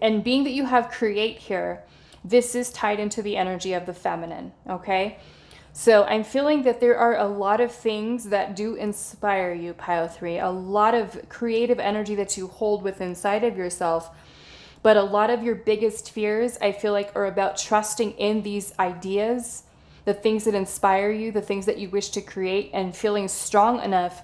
And being that you have Create here, this is tied into the energy of the feminine, okay? So I'm feeling that there are a lot of things that do inspire you, pile 3, a lot of creative energy that you hold within inside of yourself. But a lot of your biggest fears, I feel like, are about trusting in these ideas, the things that inspire you, the things that you wish to create, and feeling strong enough,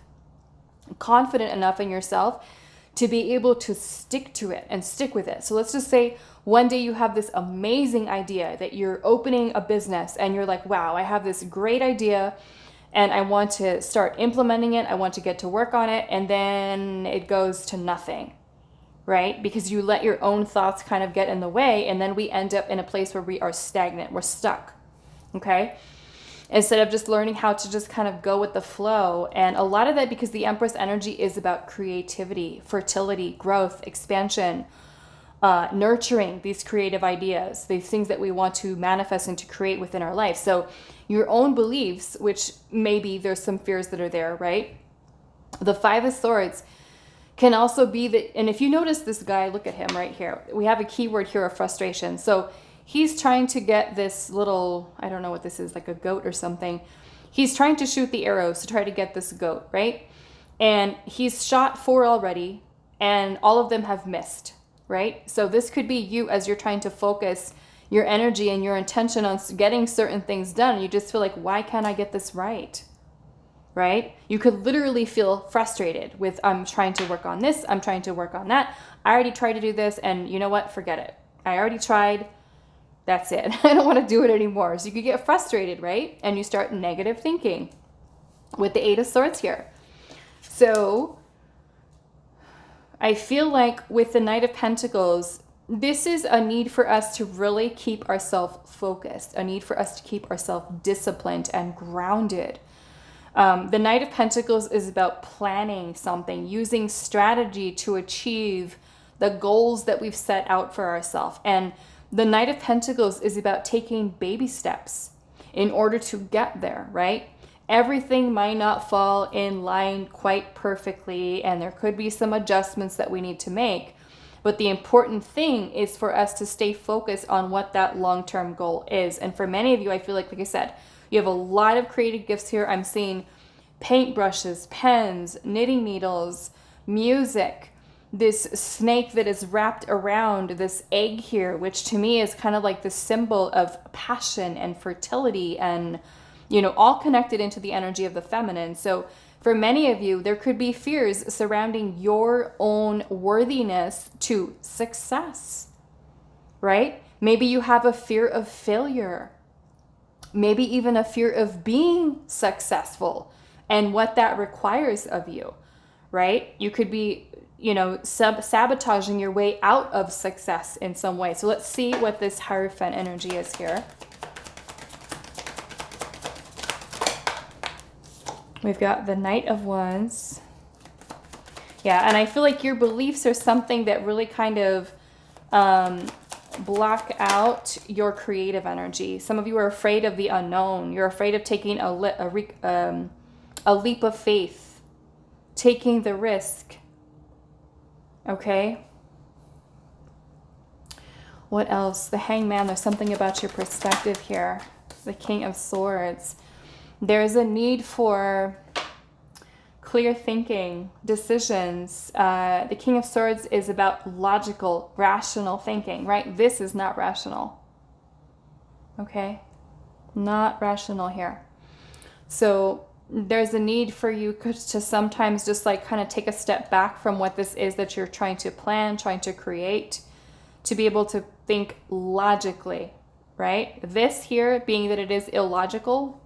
confident enough in yourself to be able to stick to it and stick with it. So let's just say one day you have this amazing idea that you're opening a business and you're like, wow, I have this great idea and I want to start implementing it. I want to get to work on it. And then it goes to nothing, right? Because you let your own thoughts kind of get in the way. And then we end up in a place where we are stagnant. We're stuck. Okay. instead of just learning how to just kind of go with the flow. And a lot of that, because the Empress energy is about creativity, fertility, growth, expansion, nurturing these creative ideas, these things that we want to manifest and to create within our life. So your own beliefs, which maybe there's some fears that are there, right? The Five of Swords can also be that, and if you notice this guy, look at him right here. We have a keyword here of frustration. So he's trying to get this little, I don't know what this is, like a goat or something. He's trying to shoot the arrows to try to get this goat, right? And he's shot 4 already, and all of them have missed, right? So this could be you as you're trying to focus your energy and your intention on getting certain things done. You just feel like, why can't I get this right? Right? You could literally feel frustrated with, I'm trying to work on this, I'm trying to work on that. I already tried to do this, and you know what? Forget it. I already tried. That's it. I don't want to do it anymore. So you could get frustrated, right? And you start negative thinking with the 8 of Swords here. So I feel like with the Knight of Pentacles, this is a need for us to really keep ourselves focused, a need for us to keep ourselves disciplined and grounded. The Knight of Pentacles is about planning something, using strategy to achieve the goals that we've set out for ourselves. And the Knight of Pentacles is about taking baby steps in order to get there, right? Everything might not fall in line quite perfectly, and there could be some adjustments that we need to make. But the important thing is for us to stay focused on what that long-term goal is. And for many of you, I feel like I said, you have a lot of creative gifts here. I'm seeing paintbrushes, pens, knitting needles, music, this snake that is wrapped around this egg here, which to me is kind of like the symbol of passion and fertility and, you know, all connected into the energy of the feminine. So for many of you, there could be fears surrounding your own worthiness to success, right? Maybe you have a fear of failure, maybe even a fear of being successful and what that requires of you, right? You could be, you know, sabotaging your way out of success in some way. So let's see what this Hierophant energy is here. We've got the Knight of Wands. Yeah, and I feel like your beliefs are something that really kind of block out your creative energy. Some of you are afraid of the unknown. You're afraid of taking a leap of faith, taking the risk. Okay. What else? The Hangman. There's something about your perspective here. The King of Swords. There's a need for clear thinking, decisions. The King of Swords is about logical, rational thinking, right? This is not rational. Okay? Not rational here. So there's a need for you to sometimes just like kind of take a step back from what this is that you're trying to plan, trying to create, to be able to think logically, right? This here being that it is illogical,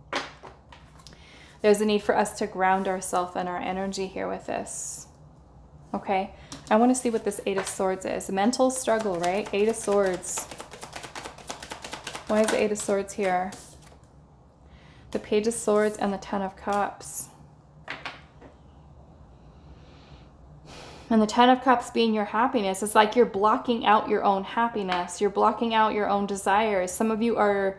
there's a need for us to ground ourselves and our energy here with this. Okay, I want to see what this 8 of Swords is. Mental struggle, right? 8 of Swords. Why is the 8 of Swords here? The Page of Swords and the 10 of Cups. And the 10 of Cups being your happiness. It's like you're blocking out your own happiness. You're blocking out your own desires. Some of you are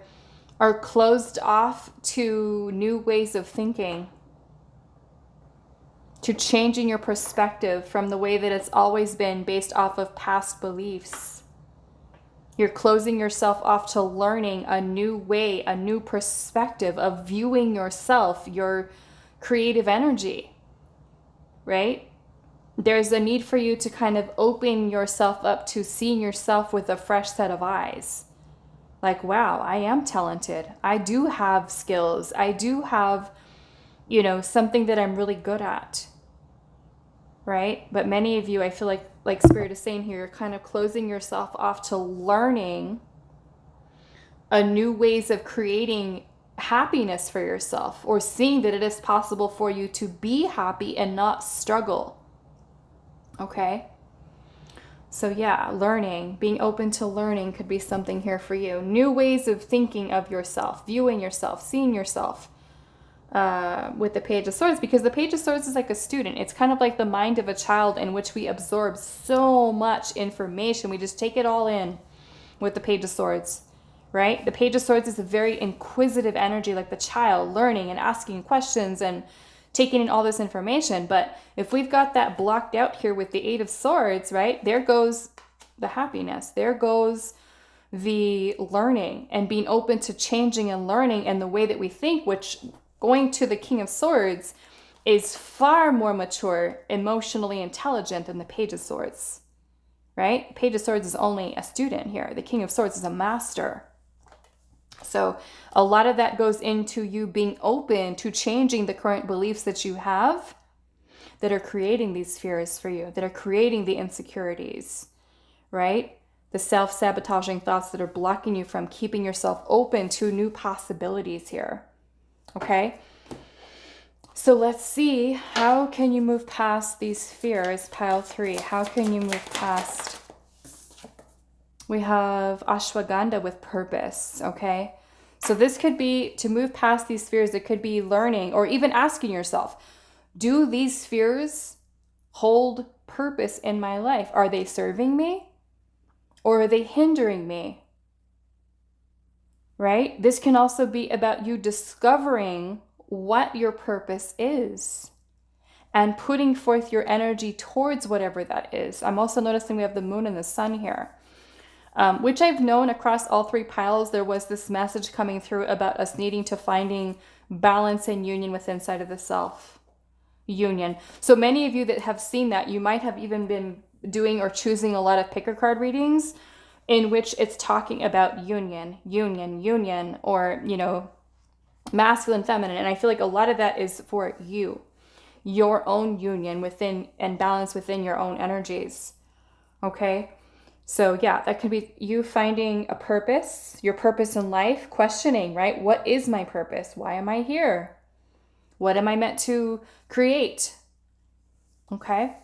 closed off to new ways of thinking, to changing your perspective from the way that it's always been based off of past beliefs. You're closing yourself off to learning a new way, a new perspective of viewing yourself, your creative energy, right? There's a need for you to kind of open yourself up to seeing yourself with a fresh set of eyes. Like, wow, I am talented. I do have skills. I do have, you know, something that I'm really good at, right? But many of you, I feel like Spirit is saying here, you're kind of closing yourself off to learning a new ways of creating happiness for yourself, or seeing that it is possible for you to be happy and not struggle. Okay? So yeah, learning, being open to learning could be something here for you. New ways of thinking of yourself, viewing yourself, seeing yourself with the Page of Swords, because the Page of Swords is like a student. It's kind of like the mind of a child in which we absorb so much information. We just take it all in with the Page of Swords, right? The Page of Swords is a very inquisitive energy, like the child learning and asking questions and taking in all this information. But if we've got that blocked out here with the Eight of Swords, right, there goes the happiness. There goes the learning and being open to changing and learning and the way that we think, which going to the King of Swords is far more mature, emotionally intelligent than the Page of Swords, right? Page of Swords is only a student here. The King of Swords is a master. So a lot of that goes into you being open to changing the current beliefs that you have that are creating these fears for you, that are creating the insecurities, right? The self-sabotaging thoughts that are blocking you from keeping yourself open to new possibilities here, okay? So let's see, how can you move past these fears, pile 3? How can you move past? We have ashwagandha with purpose, okay? So this could be, to move past these fears, it could be learning or even asking yourself, do these fears hold purpose in my life? Are they serving me or are they hindering me? Right? This can also be about you discovering what your purpose is and putting forth your energy towards whatever that is. I'm also noticing we have the moon and the sun here. Which I've known across all 3 piles, there was this message coming through about us needing to finding balance and union with inside of the self. Union. So many of you that have seen that, you might have even been doing or choosing a lot of picker card readings in which it's talking about union, or, you know, masculine, feminine. And I feel like a lot of that is for you, your own union within and balance within your own energies. Okay. So yeah, that could be you finding a purpose, your purpose in life, questioning, right? What is my purpose? Why am I here? What am I meant to create? Okay.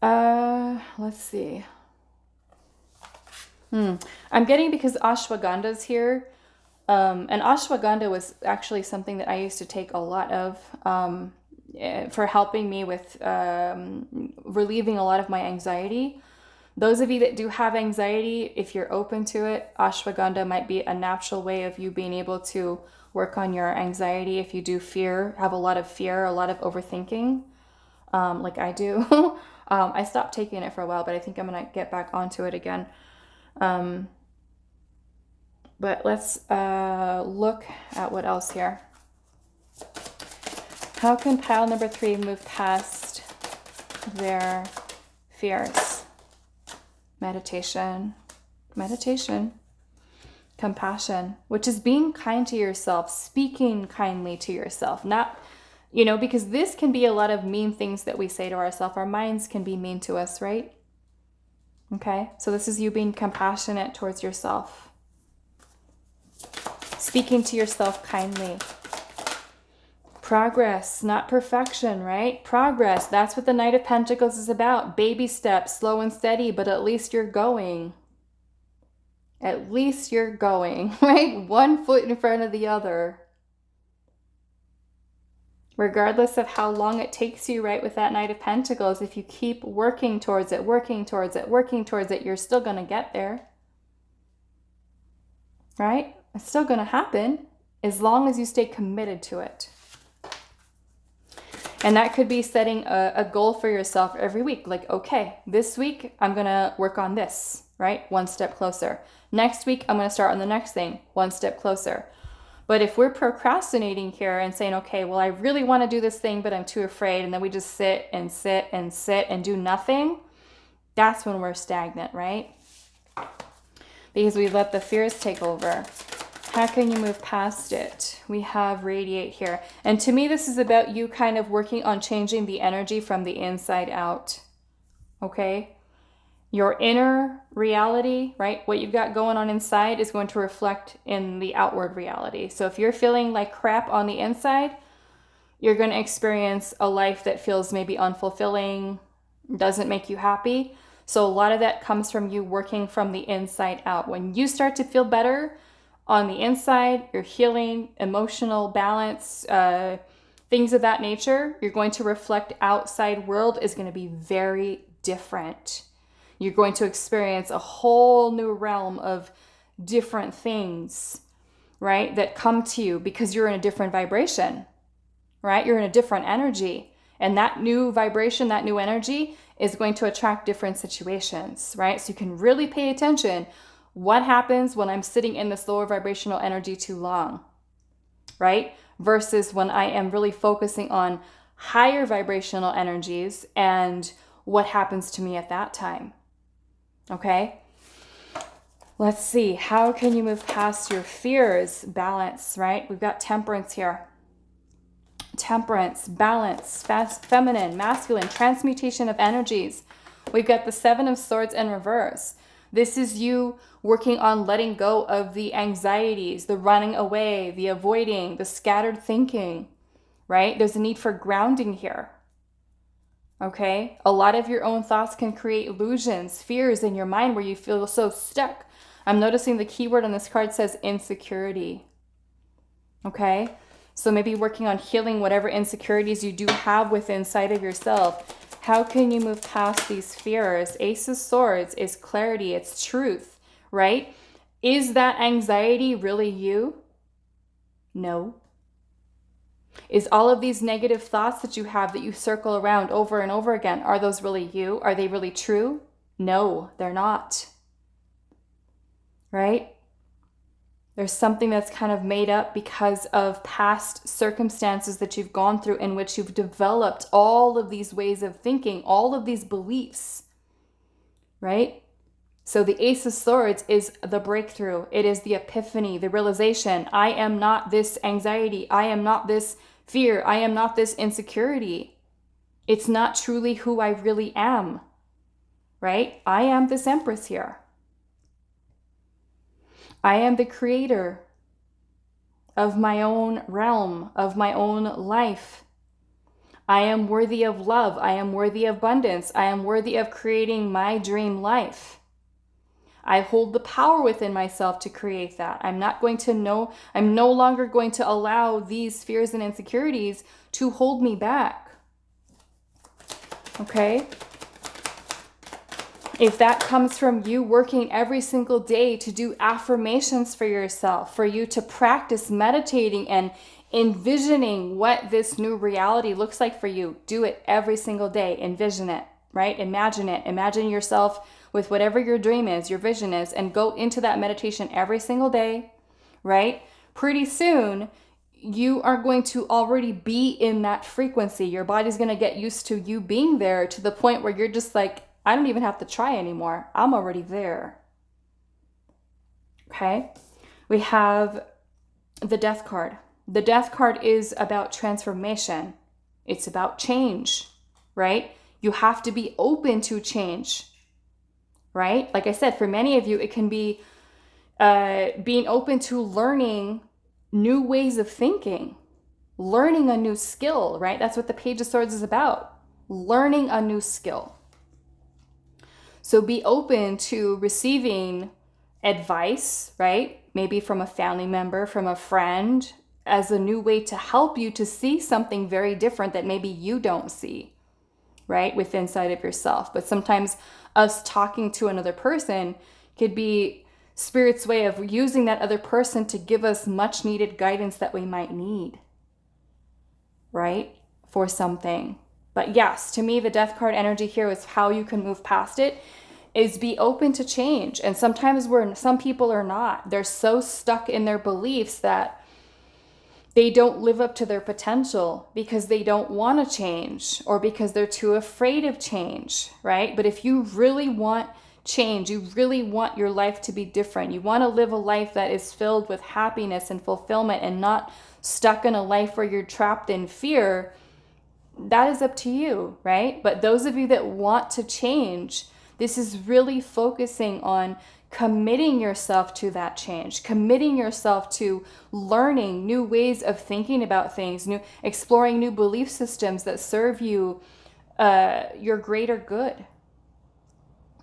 Let's see. I'm getting, because ashwagandha's here. And ashwagandha was actually something that I used to take a lot of, for helping me with relieving a lot of my anxiety. Those of you that do have anxiety, if you're open to it, ashwagandha might be a natural way of you being able to work on your anxiety. If you do have a lot of fear, a lot of overthinking, like I do. I stopped taking it for a while, but I think I'm going to get back onto it again. But let's look at what else here. How can pile number 3 move past their fears? Meditation, compassion, which is being kind to yourself, speaking kindly to yourself, not, you know, because this can be a lot of mean things that we say to ourselves. Our minds can be mean to us, right? Okay, so this is you being compassionate towards yourself, speaking to yourself kindly. Progress, not perfection, right? Progress. That's what the Knight of Pentacles is about. Baby steps, slow and steady, but at least you're going. At least you're going, right? One foot in front of the other. Regardless of how long it takes you, right, with that Knight of Pentacles, if you keep working towards it, you're still going to get there. Right? It's still going to happen as long as you stay committed to it. And that could be setting a goal for yourself every week. Like, okay, this week I'm going to work on this, right? One step closer. Next week, I'm going to start on the next thing, one step closer. But if we're procrastinating here and saying, okay, well, I really want to do this thing, but I'm too afraid. And then we just sit and do nothing. That's when we're stagnant, right? Because we let the fears take over. How can you move past it? We have radiate here. And to me, this is about you kind of working on changing the energy from the inside out. Okay? Your inner reality, right? What you've got going on inside is going to reflect in the outward reality. So if you're feeling like crap on the inside, you're going to experience a life that feels maybe unfulfilling, doesn't make you happy. So a lot of that comes from you working from the inside out. When you start to feel better on the inside, you're healing, emotional balance, things of that nature, you're going to reflect outside world is going to be very different. You're going to experience a whole new realm of different things, right, that come to you because you're in a different vibration, right? You're in a different energy. And that new vibration, that new energy is going to attract different situations, right? So you can really pay attention. What happens when I'm sitting in this lower vibrational energy too long, right? Versus when I am really focusing on higher vibrational energies and what happens to me at that time. Okay? Let's see. How can you move past your fears? Balance, right? We've got temperance here. Temperance, balance, feminine, masculine, transmutation of energies. We've got the Seven of Swords in reverse. This is you working on letting go of the anxieties, the running away, the avoiding, the scattered thinking, right? There's a need for grounding here. Okay? A lot of your own thoughts can create illusions, fears in your mind where you feel so stuck. I'm noticing the keyword on this card says insecurity. Okay? So maybe working on healing whatever insecurities you do have within inside of yourself. How can you move past these fears? Ace of Swords is clarity. It's truth, right? Is that anxiety really you? No. Is all of these negative thoughts that you have that you circle around over and over again, are those really you? Are they really true? No, they're not. Right? There's something that's kind of made up because of past circumstances that you've gone through in which you've developed all of these ways of thinking, all of these beliefs, right? So the Ace of Swords is the breakthrough. It is the epiphany, the realization. I am not this anxiety. I am not this fear. I am not this insecurity. It's not truly who I really am, right? I am this Empress here. I am the creator of my own realm, of my own life. I am worthy of love. I am worthy of abundance. I am worthy of creating my dream life. I hold the power within myself to create that. I'm no longer going to allow these fears and insecurities to hold me back. Okay? If that comes from you working every single day to do affirmations for yourself, for you to practice meditating and envisioning what this new reality looks like for you, do it every single day. Envision it, right? Imagine it. Imagine yourself with whatever your dream is, your vision is, and go into that meditation every single day, right? Pretty soon, you are going to already be in that frequency. Your body's going to get used to you being there to the point where you're just like, I don't even have to try anymore. I'm already there. Okay? We have the Death card. The Death card is about transformation. It's about change, right? You have to be open to change, right? Like I said, for many of you, it can be being open to learning new ways of thinking, learning a new skill, right? That's what the Page of Swords is about, learning a new skill. So be open to receiving advice, right? Maybe from a family member, from a friend, as a new way to help you to see something very different that maybe you don't see, right? Within inside of yourself. But sometimes us talking to another person could be Spirit's way of using that other person to give us much needed guidance that we might need, right? For something. But yes, to me, the Death card energy here is how you can move past it, is be open to change. And sometimes some people are not. They're so stuck in their beliefs that they don't live up to their potential because they don't want to change or because they're too afraid of change, right? But if you really want change, you really want your life to be different, you want to live a life that is filled with happiness and fulfillment and not stuck in a life where you're trapped in fear, that is up to you, right? But those of you that want to change, this is really focusing on committing yourself to that change, committing yourself to learning new ways of thinking about things, exploring new belief systems that serve you your greater good.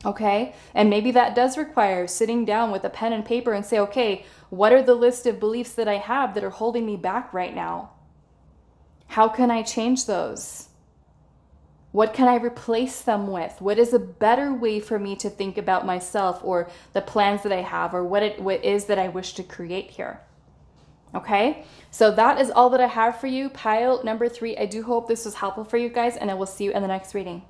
Okay? And maybe that does require sitting down with a pen and paper and say, okay, what are the list of beliefs that I have that are holding me back right now? How can I change those? What can I replace them with? What is a better way for me to think about myself or the plans that I have or what is that I wish to create here? Okay, so that is all that I have for you. Pile number 3. I do hope this was helpful for you guys, and I will see you in the next reading.